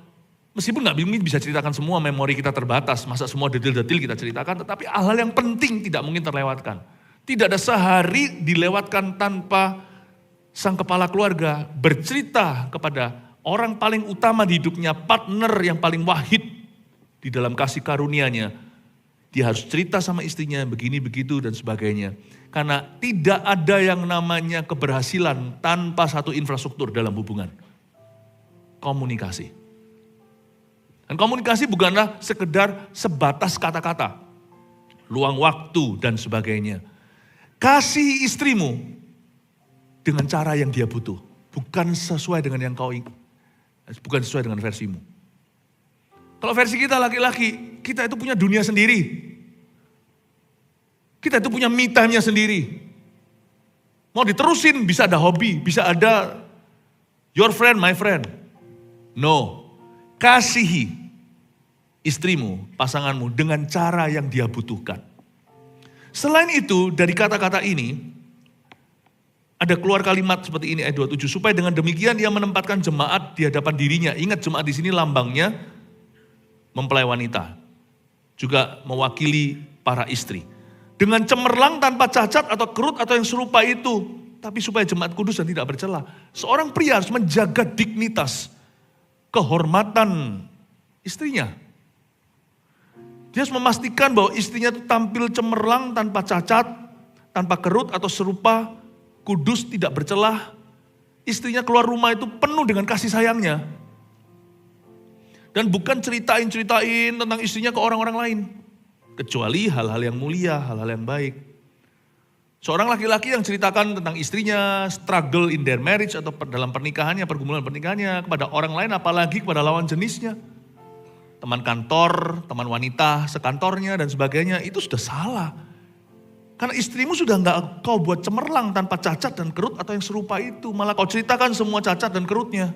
[SPEAKER 1] Meskipun gak bisa ceritakan semua, memori kita terbatas. Masa semua detil-detil kita ceritakan. Tetapi hal-hal yang penting tidak mungkin terlewatkan. Tidak ada sehari dilewatkan tanpa sang kepala keluarga bercerita kepada orang paling utama di hidupnya, partner yang paling wahid di dalam kasih karunia-Nya. Dia harus cerita sama istrinya begini, begitu dan sebagainya. Karena tidak ada yang namanya keberhasilan tanpa satu infrastruktur dalam hubungan. Komunikasi. Dan komunikasi bukanlah sekedar sebatas kata-kata. Luang waktu dan sebagainya. Kasih istrimu dengan cara yang dia butuh. Bukan sesuai dengan yang kau ingin. Bukan sesuai dengan versimu. Kalau versi kita laki-laki, kita itu punya dunia sendiri. Kita itu punya me time-nya sendiri. Mau diterusin, bisa ada hobi, bisa ada your friend, my friend. No, kasihi istrimu, pasanganmu dengan cara yang dia butuhkan. Selain itu, dari kata-kata ini, ada keluar kalimat seperti ini ayat 27. Supaya dengan demikian ia menempatkan jemaat di hadapan dirinya. Ingat jemaat di sini lambangnya mempelai wanita. Juga mewakili para istri. Dengan cemerlang tanpa cacat atau kerut atau yang serupa itu. Tapi supaya jemaat kudus dan tidak bercela. Seorang pria harus menjaga dignitas, kehormatan istrinya. Dia harus memastikan bahwa istrinya itu tampil cemerlang tanpa cacat, tanpa kerut atau serupa, kudus, tidak bercelah. Istrinya keluar rumah itu penuh dengan kasih sayangnya. Dan bukan ceritain tentang istrinya ke orang-orang lain. Kecuali hal-hal yang mulia, hal-hal yang baik. Seorang laki-laki yang ceritakan tentang istrinya, struggle in their marriage atau dalam pernikahannya, pergumulan pernikahannya, kepada orang lain apalagi kepada lawan jenisnya. Teman kantor, teman wanita, sekantornya dan sebagainya, itu sudah salah. Karena istrimu sudah enggak kau buat cemerlang tanpa cacat dan kerut atau yang serupa itu. Malah kau ceritakan semua cacat dan kerutnya.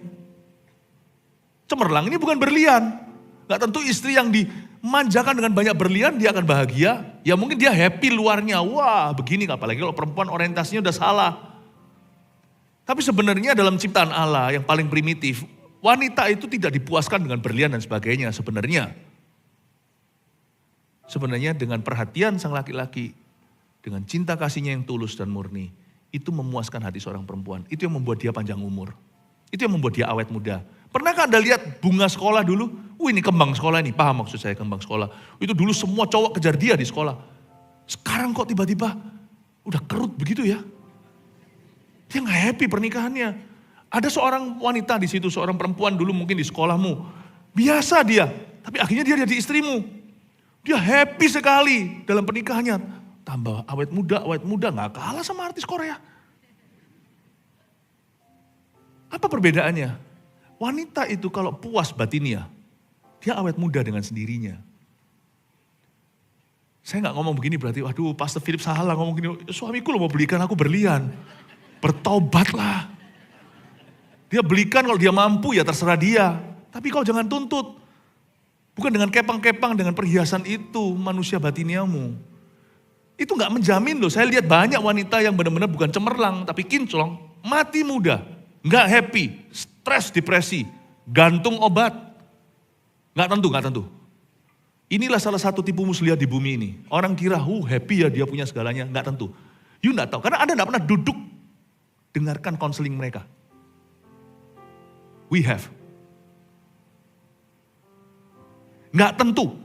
[SPEAKER 1] Cemerlang ini bukan berlian. Enggak tentu istri yang dimanjakan dengan banyak berlian dia akan bahagia. Ya mungkin dia happy luarnya. Wah begini, apalagi kalau perempuan orientasinya udah salah. Tapi sebenarnya dalam ciptaan Allah yang paling primitif, wanita itu tidak dipuaskan dengan berlian dan sebagainya sebenarnya. Sebenarnya dengan perhatian sang laki-laki, dengan cinta kasihnya yang tulus dan murni, itu memuaskan hati seorang perempuan. Itu yang membuat dia panjang umur. Itu yang membuat dia awet muda. Pernahkah Anda lihat bunga sekolah dulu? Ini kembang sekolah ini, paham maksud saya kembang sekolah. Itu dulu semua cowok kejar dia di sekolah. Sekarang kok tiba-tiba udah kerut begitu ya. Dia gak happy pernikahannya. Ada seorang wanita di situ, seorang perempuan dulu mungkin di sekolahmu. Biasa dia, tapi akhirnya dia jadi istrimu. Dia happy sekali dalam pernikahannya. Tambah awet muda gak kalah sama artis Korea. Apa perbedaannya? Wanita itu kalau puas batinnya, dia awet muda dengan sendirinya. Saya gak ngomong begini berarti, waduh Pastor Philip salah ngomong gini, suamiku lo mau belikan aku berlian. Bertobatlah. Dia belikan kalau dia mampu ya terserah dia. Tapi kau jangan tuntut. Bukan dengan kepang-kepang, dengan perhiasan itu manusia batiniamu. Itu gak menjamin loh. Saya lihat banyak wanita yang benar-benar bukan cemerlang tapi kinclong. Mati muda. Gak happy. Stres, depresi. Gantung obat. Gak tentu. Inilah salah satu tipu muslihat di bumi ini. Orang kira happy ya dia punya segalanya. Gak tentu. You gak tahu. Karena Anda gak pernah duduk. Dengarkan konseling mereka. We have. Gak tentu.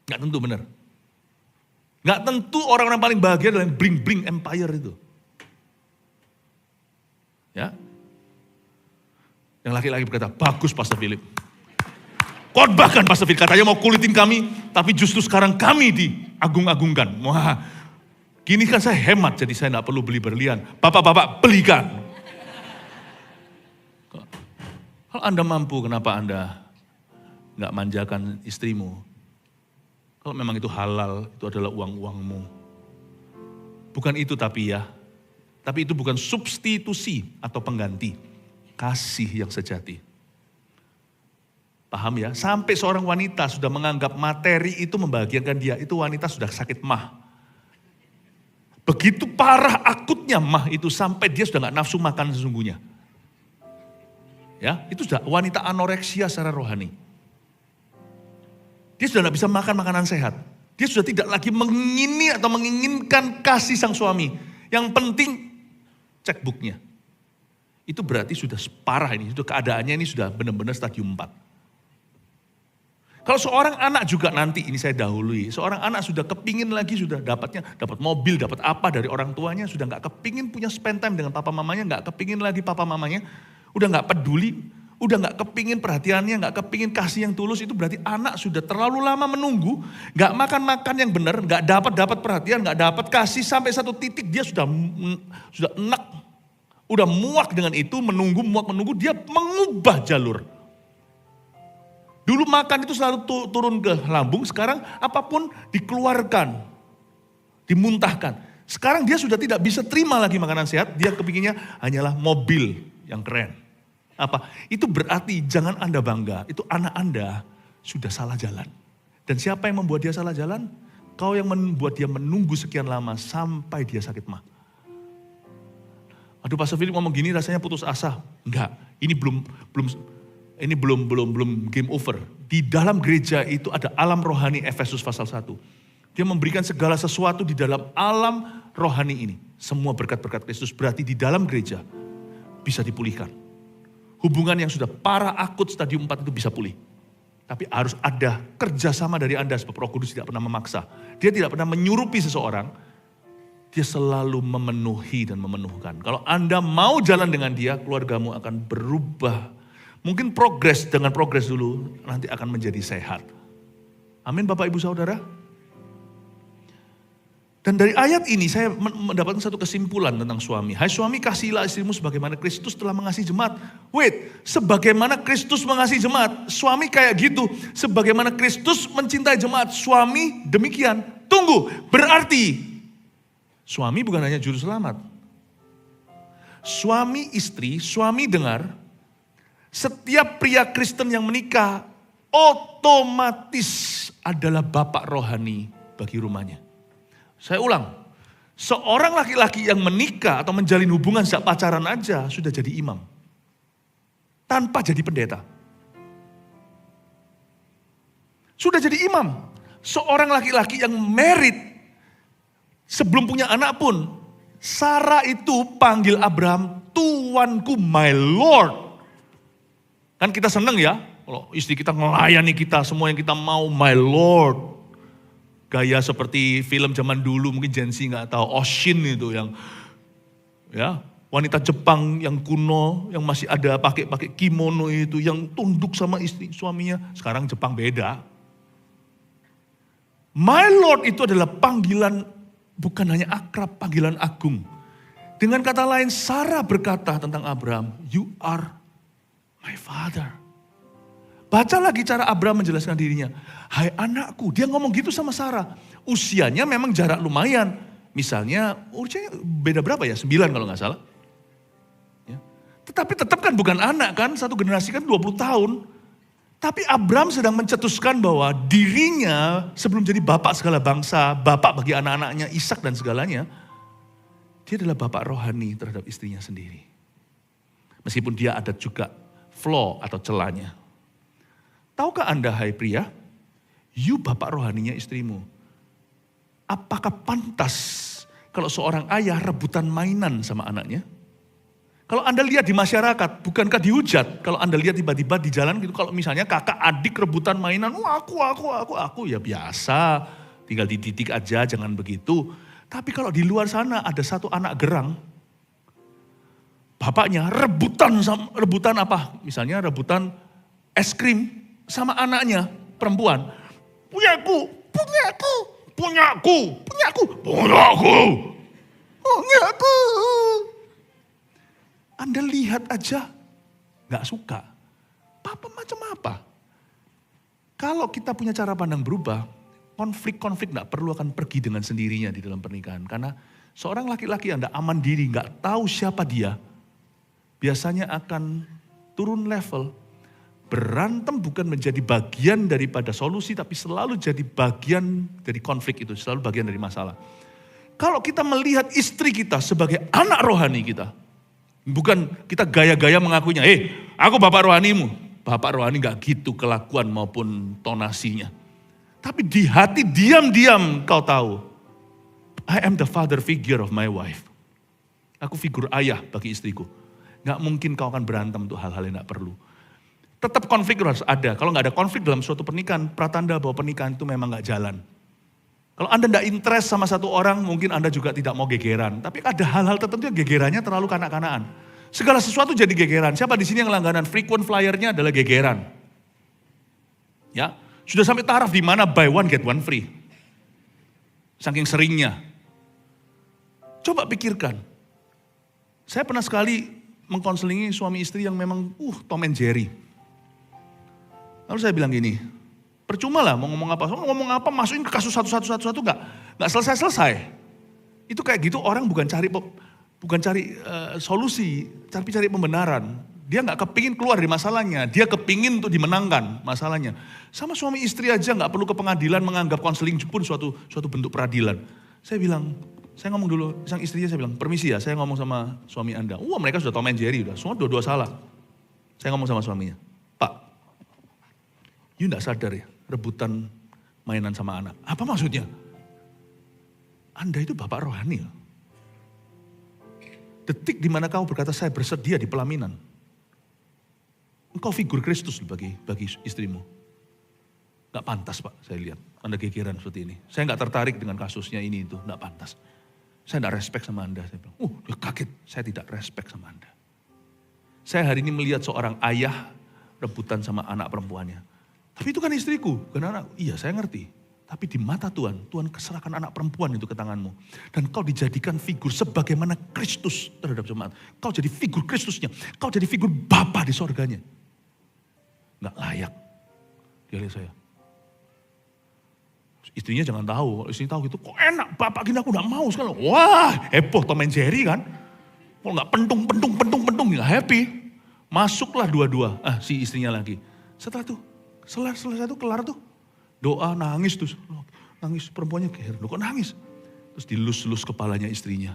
[SPEAKER 1] Gak tentu benar. Gak tentu orang-orang paling bahagia adalah yang bring empire itu. Ya. Yang laki-laki berkata, bagus Pastor Philip. Khotbahkan Pastor Philip, katanya mau kulitin kami, tapi justru sekarang kami diagung-agungkan. Wah, gini kan saya hemat, jadi saya gak perlu beli berlian. Bapak-bapak belikan. Kalau Anda mampu, kenapa Anda gak manjakan istrimu? Kalau memang itu halal, itu adalah uang-uangmu. Bukan itu tapi ya. Tapi itu bukan substitusi atau pengganti. Kasih yang sejati. Paham ya? Sampai seorang wanita sudah menganggap materi itu membahagiakan dia. Itu wanita sudah sakit mah. Begitu parah akutnya mah itu sampai dia sudah gak nafsu makan sesungguhnya. Ya, itu sudah wanita anoreksia secara rohani. Dia sudah tidak bisa makan makanan sehat. Dia sudah tidak lagi mengingini atau menginginkan kasih sang suami. Yang penting cek booknya. Itu berarti sudah parah ini, sudah keadaannya ini sudah benar-benar stadium 4. Kalau seorang anak juga nanti, ini saya dahului, seorang anak sudah kepingin lagi, sudah dapat mobil, dapat apa dari orang tuanya, sudah gak kepingin punya spend time dengan papa mamanya, gak kepingin lagi papa mamanya, udah gak peduli, udah gak kepingin perhatiannya, gak kepingin kasih yang tulus, itu berarti anak sudah terlalu lama menunggu, gak makan-makan yang benar, gak dapat perhatian, gak dapat kasih, sampai satu titik dia sudah enak, udah muak dengan itu, muak menunggu, dia mengubah jalur. Dulu makan itu selalu turun ke lambung, sekarang apapun dikeluarkan, dimuntahkan. Sekarang dia sudah tidak bisa terima lagi makanan sehat, dia kepinginnya hanyalah mobil yang keren. Apa? Itu berarti jangan Anda bangga, itu anak Anda sudah salah jalan. Dan siapa yang membuat dia salah jalan? Kau yang membuat dia menunggu sekian lama sampai dia sakit mah. Aduh, Pastor Philip ngomong gini rasanya putus asa. Enggak, ini belum game over. Di dalam gereja itu ada alam rohani Efesus pasal 1. Dia memberikan segala sesuatu di dalam alam rohani ini. Semua berkat-berkat Kristus berarti di dalam gereja bisa dipulihkan. Hubungan yang sudah parah akut stadium 4 itu bisa pulih. Tapi harus ada kerjasama dari Anda sebab Roh Kudus tidak pernah memaksa. Dia tidak pernah menyurupi seseorang. Dia selalu memenuhi dan memenuhkan. Kalau Anda mau jalan dengan dia, keluargamu akan berubah. Mungkin dengan progres dulu, nanti akan menjadi sehat. Amin Bapak Ibu Saudara. Dan dari ayat ini saya mendapatkan satu kesimpulan tentang suami. Hai suami, kasihilah istrimu sebagaimana Kristus telah mengasihi jemaat. Sebagaimana Kristus mengasihi jemaat. Suami kayak gitu. Sebagaimana Kristus mencintai jemaat. Suami demikian. Tunggu, berarti suami bukan hanya juru selamat. Suami istri, suami dengar. Setiap pria Kristen yang menikah otomatis adalah bapak rohani bagi rumahnya. Saya ulang, seorang laki-laki yang menikah atau menjalin hubungan sejak pacaran aja sudah jadi imam. Tanpa jadi pendeta. Sudah jadi imam. Seorang laki-laki yang married sebelum punya anak pun, Sarah itu panggil Abraham, Tuanku, my Lord. Kan kita seneng ya, kalau istri kita melayani kita, semua yang kita mau, my Lord. Gaya seperti film zaman dulu, mungkin Gen Z nggak tahu, Oshin itu yang ya wanita Jepang yang kuno, yang masih ada pakai kimono itu, yang tunduk sama istri suaminya. Sekarang Jepang beda. My Lord itu adalah panggilan bukan hanya akrab, panggilan agung. Dengan kata lain, Sarah berkata tentang Abraham, you are my father. Baca lagi cara Abraham menjelaskan dirinya. Hai anakku, dia ngomong gitu sama Sarah. Usianya memang jarak lumayan. Misalnya, usianya beda berapa ya? 9 kalau gak salah. Ya. Tetapi tetap kan bukan anak kan, satu generasi kan 20 tahun. Tapi Abraham sedang mencetuskan bahwa dirinya sebelum jadi bapak segala bangsa, bapak bagi anak-anaknya, Ishak dan segalanya. Dia adalah bapak rohani terhadap istrinya sendiri. Meskipun dia ada juga flaw atau celahnya. Tahukah Anda hai pria, you bapak rohaninya istrimu. Apakah pantas kalau seorang ayah rebutan mainan sama anaknya? Kalau Anda lihat di masyarakat, bukankah dihujat? Kalau Anda lihat tiba-tiba di jalan gitu, kalau misalnya kakak adik rebutan mainan, aku, ya biasa. Tinggal dididik aja, jangan begitu. Tapi kalau di luar sana ada satu anak gerang, bapaknya rebutan apa? Misalnya rebutan es krim. Sama anaknya, perempuan. Punyaku. Anda lihat aja, gak suka. Papa macam apa? Kalau kita punya cara pandang berubah, konflik-konflik gak perlu akan pergi dengan sendirinya di dalam pernikahan. Karena seorang laki-laki yang gak aman diri, gak tahu siapa dia, biasanya akan turun level. Berantem bukan menjadi bagian daripada solusi, tapi selalu jadi bagian dari konflik itu, selalu bagian dari masalah. Kalau kita melihat istri kita sebagai anak rohani kita, bukan kita gaya-gaya mengakuinya, aku bapak rohanimu. Bapak rohani gak gitu kelakuan maupun tonasinya. Tapi di hati diam-diam kau tahu, I am the father figure of my wife. Aku figur ayah bagi istriku. Gak mungkin kau akan berantem untuk hal-hal yang gak perlu. Tetap konflik harus ada. Kalau nggak ada konflik dalam suatu pernikahan, pratanda bahwa pernikahan itu memang nggak jalan. Kalau Anda nggak interest sama satu orang, mungkin Anda juga tidak mau gegeran. Tapi ada hal-hal tertentu yang gegerannya terlalu kanak-kanakan. Segala sesuatu jadi gegeran. Siapa di sini yang langganan frequent flyernya adalah gegeran? Ya, sudah sampai taraf di mana buy one get one free. Saking seringnya. Coba pikirkan. Saya pernah sekali mengkonselingi suami istri yang memang Tom and Jerry. Lalu saya bilang gini, percuma lah mau ngomong apa, masukin ke kasus satu nggak selesai. Itu kayak gitu orang bukan cari solusi, tapi cari pembenaran. Dia nggak kepingin keluar dari masalahnya, dia kepingin untuk dimenangkan masalahnya. Sama suami istri aja nggak perlu ke pengadilan menganggap konseling pun suatu bentuk peradilan. Saya ngomong dulu, sang istrinya saya bilang, permisi ya, saya ngomong sama suami Anda. Mereka sudah Tom and Jerry, semua dua-dua salah. Saya ngomong sama suaminya, Pak, you nggak sadar ya, rebutan mainan sama anak. Apa maksudnya? Anda itu bapak rohani. Detik di mana kau berkata saya bersedia di pelaminan, engkau figur Kristus bagi istrimu. Gak pantas Pak, saya lihat Anda gegeran seperti ini. Saya gak tertarik dengan kasusnya ini itu, gak pantas. Saya gak respect sama Anda. Saya bilang, dia kaget, saya tidak respect sama Anda. Saya hari ini melihat seorang ayah rebutan sama anak perempuannya. Tapi itu kan istriku, bukan anak. Iya saya ngerti. Tapi di mata Tuhan keserahkan anak perempuan itu ke tanganmu. Dan kau dijadikan figur sebagaimana Kristus terhadap jemaat. Kau jadi figur Kristusnya. Kau jadi figur Bapa di sorganya. Nggak layak. Dia lihat saya. Istrinya jangan tahu. Kalau istrinya tahu gitu, kok enak Bapak gini aku nggak mau sekali. Wah heboh Tom and Jerry kan. Kalau nggak pentung, nggak happy. Masuklah dua-dua. Si istrinya lagi. Setelah itu, selesai itu kelar tuh. Doa nangis tuh, nangis perempuannya geher, kok nangis? Terus dilus-lus kepalanya istrinya.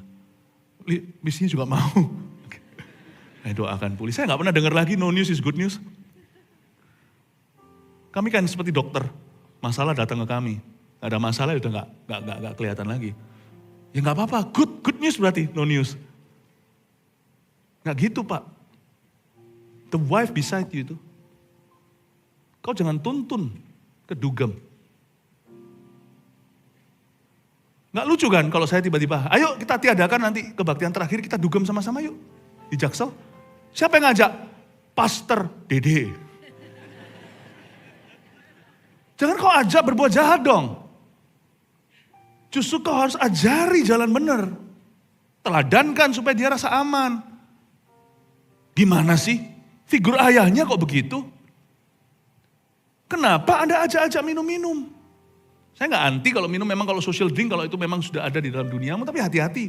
[SPEAKER 1] Istrinya juga mau. Saya doakan pulih. Saya gak pernah dengar lagi no news is good news. Kami kan seperti dokter, masalah datang ke kami. Gak ada masalah udah gak kelihatan lagi. Ya gak apa-apa, good news berarti no news. Gak gitu Pak. The wife beside you itu. Kau jangan tuntun kedugem. Nggak lucu kan kalau saya tiba-tiba, ayo kita tiadakan nanti kebaktian terakhir kita dugem sama-sama yuk. Di Jaksel. Siapa yang ngajak? Pastor Dede. Jangan kau ajak berbuat jahat dong. Justru kau harus ajari jalan benar. Teladankan supaya dia rasa aman. Gimana sih? Figur ayahnya kok begitu? Kenapa Anda ajak-ajak minum-minum? Saya nggak anti kalau minum, memang kalau social drink, kalau itu memang sudah ada di dalam duniamu, tapi hati-hati.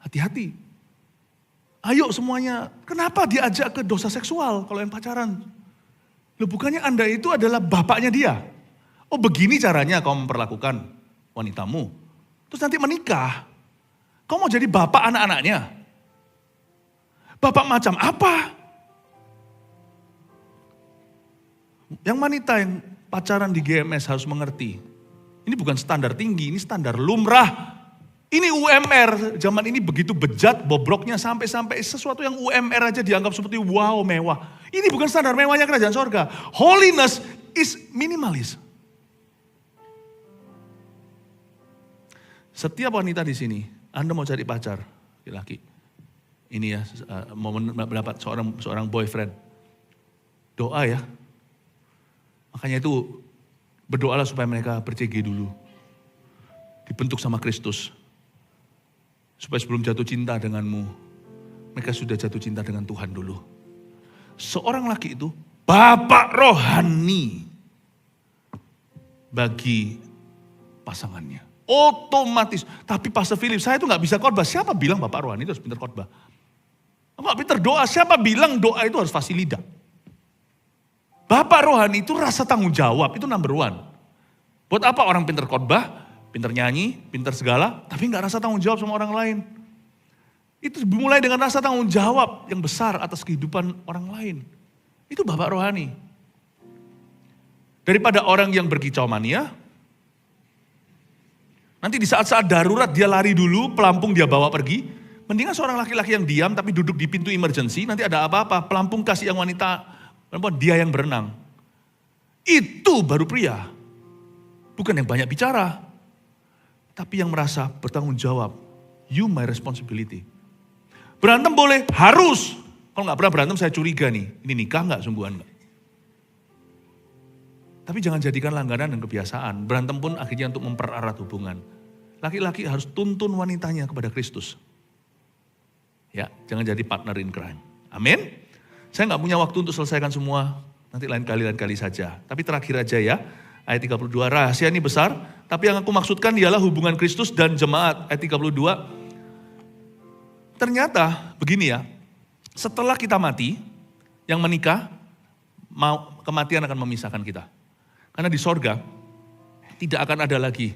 [SPEAKER 1] Hati-hati. Ayo semuanya, kenapa diajak ke dosa seksual kalau yang pacaran? Loh bukannya Anda itu adalah bapaknya dia. Oh begini caranya kau memperlakukan wanitamu. Terus nanti menikah, kau mau jadi bapak anak-anaknya. Bapak macam apa? Yang wanita yang pacaran di GMS harus mengerti. Ini bukan standar tinggi, ini standar lumrah. Ini UMR, zaman ini begitu bejat, bobroknya sampai sesuatu yang UMR aja dianggap seperti wow mewah. Ini bukan standar mewahnya kerajaan sorga. Holiness is minimalis. Setiap wanita di sini, Anda mau cari pacar, laki-laki. Ini ya, mau mendapat seorang boyfriend. Doa ya. Makanya itu berdoalah supaya mereka ber-CG dulu. Dibentuk sama Kristus. Supaya sebelum jatuh cinta denganmu, mereka sudah jatuh cinta dengan Tuhan dulu. Seorang laki itu bapak rohani bagi pasangannya. Otomatis. Tapi Pastor Philip, saya itu gak bisa khotbah. Siapa bilang bapak rohani itu harus pintar khotbah? Aku gak pintar doa. Siapa bilang doa itu harus fasih lidah? Bapak rohani itu rasa tanggung jawab, itu number one. Buat apa orang pintar khotbah, pintar nyanyi, pintar segala, tapi gak rasa tanggung jawab sama orang lain. Itu dimulai dengan rasa tanggung jawab yang besar atas kehidupan orang lain. Itu bapak rohani. Daripada orang yang berkicau mania, nanti di saat-saat darurat dia lari dulu, pelampung dia bawa pergi. Mendingan seorang laki-laki yang diam tapi duduk di pintu emergency, nanti ada apa-apa, pelampung kasih yang wanita, perempuan dia yang berenang. Itu baru pria. Bukan yang banyak bicara. Tapi yang merasa bertanggung jawab. You my responsibility. Berantem boleh, harus. Kalau gak pernah berantem saya curiga nih. Ini nikah gak, sungguhan gak? Tapi jangan jadikan langganan dan kebiasaan. Berantem pun akhirnya untuk mempererat hubungan. Laki-laki harus tuntun wanitanya kepada Kristus. Ya, jangan jadi partner in crime. Amin. Saya nggak punya waktu untuk selesaikan semua, nanti lain kali saja. Tapi terakhir aja ya, ayat 32, rahasia ini besar, tapi yang aku maksudkan ialah hubungan Kristus dan jemaat. Ayat 32, ternyata begini ya, setelah kita mati, yang menikah, kematian akan memisahkan kita. Karena di sorga, tidak akan ada lagi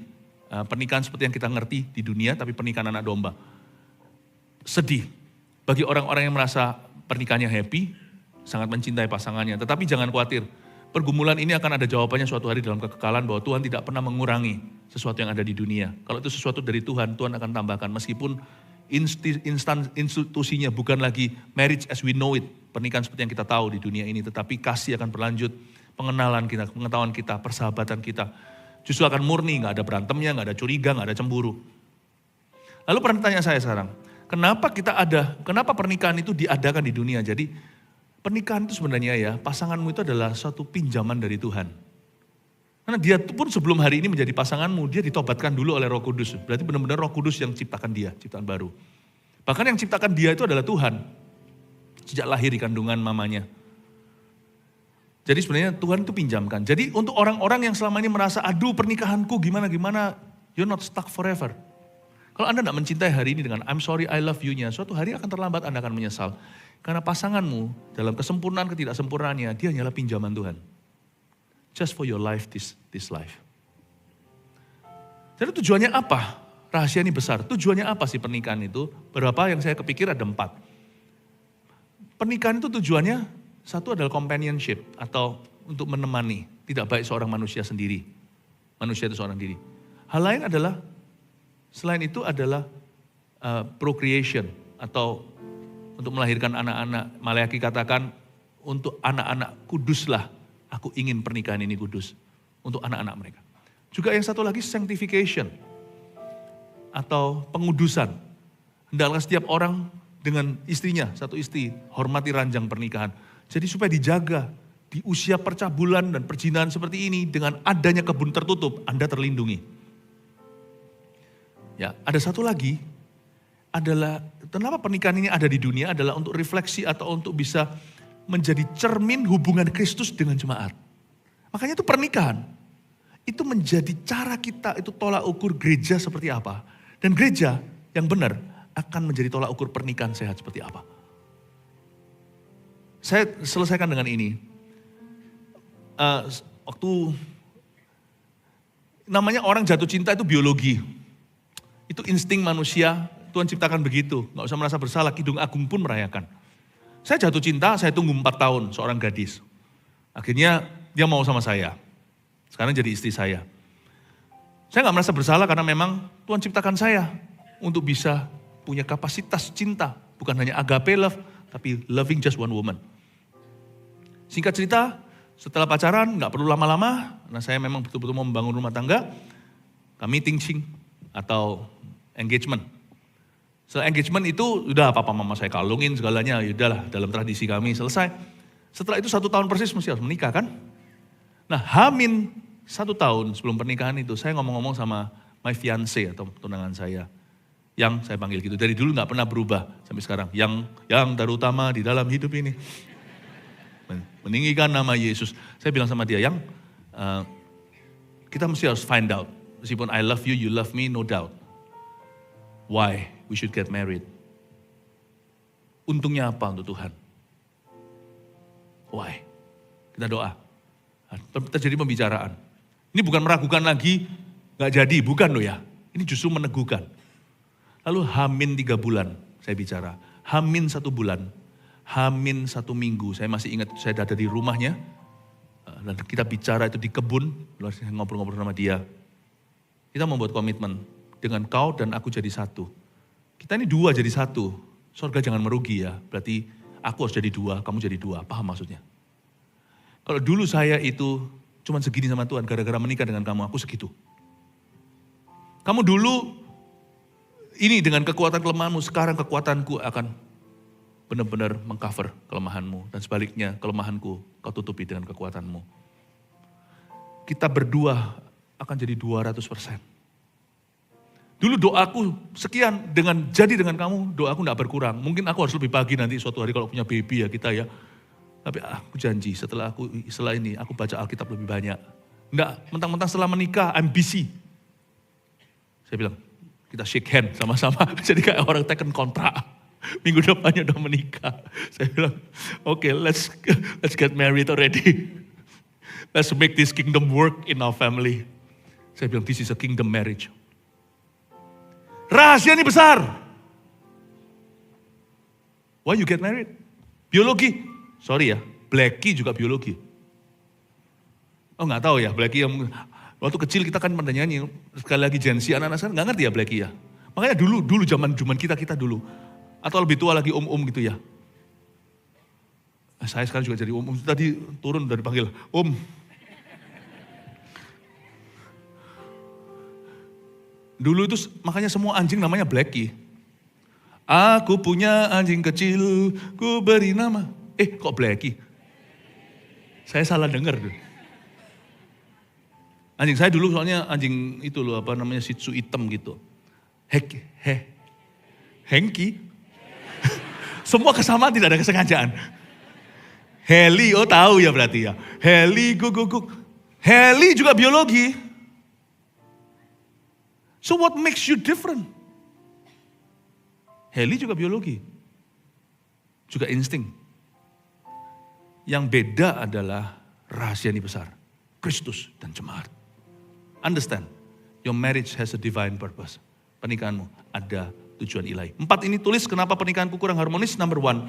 [SPEAKER 1] pernikahan seperti yang kita ngerti di dunia, tapi pernikahan anak domba. Sedih bagi orang-orang yang merasa pernikahannya happy, sangat mencintai pasangannya. Tetapi jangan khawatir, pergumulan ini akan ada jawabannya suatu hari dalam kekekalan, bahwa Tuhan tidak pernah mengurangi sesuatu yang ada di dunia. Kalau itu sesuatu dari Tuhan, Tuhan akan tambahkan. Meskipun institusinya bukan lagi marriage as we know it, pernikahan seperti yang kita tahu di dunia ini, tetapi kasih akan berlanjut, pengenalan kita, pengetahuan kita, persahabatan kita. Justru akan murni, gak ada berantemnya, gak ada curiga, gak ada cemburu. Lalu pertanyaan saya sekarang, kenapa pernikahan itu diadakan di dunia? Jadi pernikahan itu sebenarnya ya, pasanganmu itu adalah suatu pinjaman dari Tuhan. Karena dia pun sebelum hari ini menjadi pasanganmu, dia ditobatkan dulu oleh Roh Kudus. Berarti benar-benar Roh Kudus yang ciptakan dia, ciptaan baru. Bahkan yang ciptakan dia itu adalah Tuhan. Sejak lahir di kandungan mamanya. Jadi sebenarnya Tuhan itu pinjamkan. Jadi untuk orang-orang yang selama ini merasa, aduh pernikahanku gimana-gimana, you're not stuck forever. Kalau Anda tidak mencintai hari ini dengan I'm sorry I love you-nya, suatu hari akan terlambat Anda akan menyesal. Karena pasanganmu dalam kesempurnaan ketidaksempurnaannya, dia hanyalah pinjaman Tuhan. Just for your life, this life. Jadi tujuannya apa? Rahasia ini besar. Tujuannya apa sih pernikahan itu? Berapa yang saya kepikir ada 4. Pernikahan itu tujuannya, satu adalah companionship atau untuk menemani. Tidak baik seorang manusia sendiri. Manusia itu seorang diri. Hal lain adalah, selain itu adalah procreation atau untuk melahirkan anak-anak. Maleakhi katakan, untuk anak-anak kuduslah, aku ingin pernikahan ini kudus. Untuk anak-anak mereka. Juga yang satu lagi sanctification. Atau pengudusan. Hendaklah setiap orang dengan istrinya, satu istri, hormati ranjang pernikahan. Jadi supaya dijaga di usia percabulan dan perzinahan seperti ini, dengan adanya kebun tertutup, Anda terlindungi. Ya, ada satu lagi, adalah kenapa pernikahan ini ada di dunia adalah untuk refleksi atau untuk bisa menjadi cermin hubungan Kristus dengan jemaat. Makanya itu pernikahan, itu menjadi cara kita, itu tolak ukur gereja seperti apa. Dan gereja yang benar akan menjadi tolak ukur pernikahan sehat seperti apa. Saya selesaikan dengan ini. Waktu namanya orang jatuh cinta itu biologi. Itu insting manusia, Tuhan ciptakan begitu. Gak usah merasa bersalah, Kidung Agung pun merayakan. Saya jatuh cinta, saya tunggu 4 tahun seorang gadis. Akhirnya dia mau sama saya. Sekarang jadi istri saya. Saya gak merasa bersalah karena memang Tuhan ciptakan saya untuk bisa punya kapasitas cinta. Bukan hanya agape love, tapi loving just one woman. Singkat cerita, setelah pacaran gak perlu lama-lama, karena saya memang betul-betul mau membangun rumah tangga, kami teaching atau engagement. Setelah engagement itu udah papa mama saya kalungin segalanya, yaudahlah dalam tradisi kami selesai. Setelah itu 1 tahun persis mesti harus menikah kan. Nah H-1 tahun sebelum pernikahan itu saya ngomong-ngomong sama my fiancé atau tunangan saya. Yang saya panggil gitu, dari dulu gak pernah berubah sampai sekarang. Yang terutama di dalam hidup ini. Meninggikan nama Yesus. Saya bilang sama dia, kita mesti harus find out. Meskipun I love you, you love me, no doubt. Why we should get married? Untungnya apa untuk Tuhan? Why? Kita doa. Terjadi pembicaraan. Ini bukan meragukan lagi, gak jadi, bukan loh ya. Ini justru meneguhkan. Lalu H-3 bulan saya bicara. H-1 bulan, H-1 minggu. Saya masih ingat saya ada di rumahnya. Dan kita bicara itu di kebun, lalu saya ngobrol-ngobrol sama dia. Kita membuat komitmen. Dengan kau dan aku jadi satu. Kita ini 2 jadi 1. Sorga jangan merugi ya. Berarti aku harus jadi 2, kamu jadi 2. Paham maksudnya? Kalau dulu saya itu cuma segini sama Tuhan. Gara-gara menikah dengan kamu, aku segitu. Kamu dulu ini dengan kekuatan kelemahanmu. Sekarang kekuatanku akan benar-benar mengcover kelemahanmu. Dan sebaliknya kelemahanku kau tutupi dengan kekuatanmu. Kita berdua akan jadi 200%. Dulu doaku sekian, jadi dengan kamu doaku gak berkurang. Mungkin aku harus lebih pagi nanti suatu hari kalau punya baby ya kita ya. Tapi aku janji setelah ini aku baca Alkitab lebih banyak. Enggak, mentang-mentang setelah menikah, I'm busy. Saya bilang, kita shake hand sama-sama. Jadi kayak orang teken kontrak. Minggu depannya udah menikah. Saya bilang, okay, let's get married already. Let's make this kingdom work in our family. Saya bilang, this is a kingdom marriage. Rahasia ini besar. Why you get married? Biologi. Sorry ya, Blackie juga biologi. Oh nggak tahu ya, Blackie yang waktu kecil kita kan pernah nyanyi. Sekali lagi Gen Z, anak-anak sekarang nggak ngerti ya Blackie ya. Makanya dulu zaman kita dulu. Atau lebih tua lagi om gitu ya. Saya sekarang juga jadi om. Tadi turun dari panggil om. Dulu itu makanya semua anjing namanya Blackie. Aku punya anjing kecil, ku beri nama. Kok Blackie? Saya salah dengar tuh. Anjing saya dulu soalnya anjing itu loh, apa namanya, Shih Tzu hitam gitu. Hengki. Semua kesamaan, tidak ada kesengajaan. Heli, oh tahu ya berarti ya. Heli, guguk. Heli juga biologi. So what makes you different? Heli juga biologi. Juga insting. Yang beda adalah rahasia ini besar. Kristus dan jemaat. Understand, your marriage has a divine purpose. Pernikahanmu ada tujuan ilahi. 4 ini tulis kenapa pernikahanku kurang harmonis. Number 1,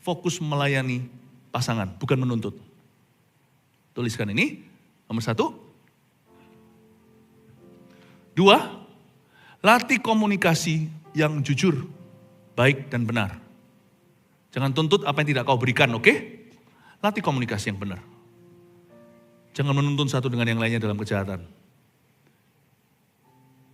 [SPEAKER 1] fokus melayani pasangan, bukan menuntut. Tuliskan ini. Nomor 1. 2, latih komunikasi yang jujur, baik dan benar. Jangan tuntut apa yang tidak kau berikan, oke? Latih komunikasi yang benar. Jangan menuntun satu dengan yang lainnya dalam kejahatan.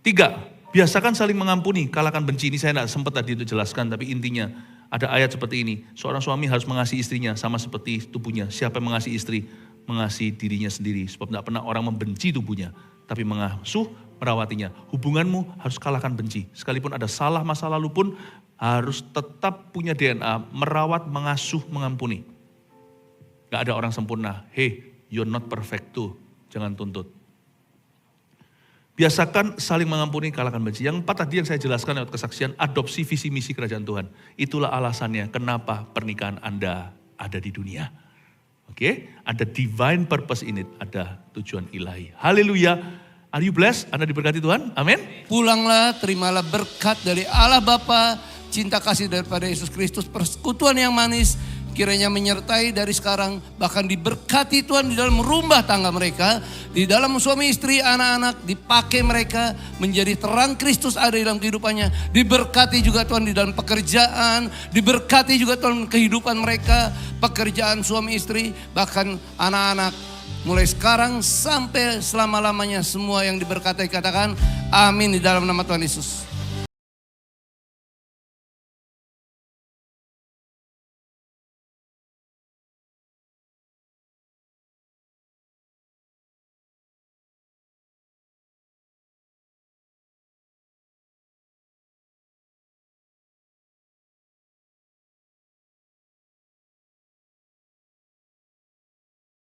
[SPEAKER 1] 3, biasakan saling mengampuni, kalahkan benci. Ini saya tidak sempat tadi itu jelaskan, tapi intinya ada ayat seperti ini. Seorang suami harus mengasihi istrinya sama seperti tubuhnya. Siapa yang mengasihi istri, mengasihi dirinya sendiri. Sebab tidak pernah orang membenci tubuhnya, tapi mengasuh, merawatinya. Hubunganmu harus kalahkan benci. Sekalipun ada salah masa lalu pun harus tetap punya DNA, merawat, mengasuh, mengampuni. Gak ada orang sempurna. Hey, you're not perfect too. Jangan tuntut. Biasakan saling mengampuni, kalahkan benci. Yang 4 tadi yang saya jelaskan lewat kesaksian, adopsi visi misi kerajaan Tuhan. Itulah alasannya kenapa pernikahan Anda ada di dunia. Oke, ada divine purpose in it, ada tujuan ilahi. Haleluya. Are you blessed? Anda diberkati Tuhan? Amin.
[SPEAKER 2] Pulanglah, terimalah berkat dari Allah Bapa, cinta kasih daripada Yesus Kristus, persekutuan yang manis, kiranya menyertai dari sekarang, bahkan diberkati Tuhan di dalam rumah tangga mereka, di dalam suami istri, anak-anak, dipakai mereka menjadi terang Kristus ada di dalam kehidupannya. Diberkati juga Tuhan di dalam pekerjaan, diberkati juga Tuhan kehidupan mereka, pekerjaan suami istri, bahkan anak-anak. Mulai sekarang sampai selama-lamanya semua yang diberkati katakan amin di dalam nama Tuhan Yesus.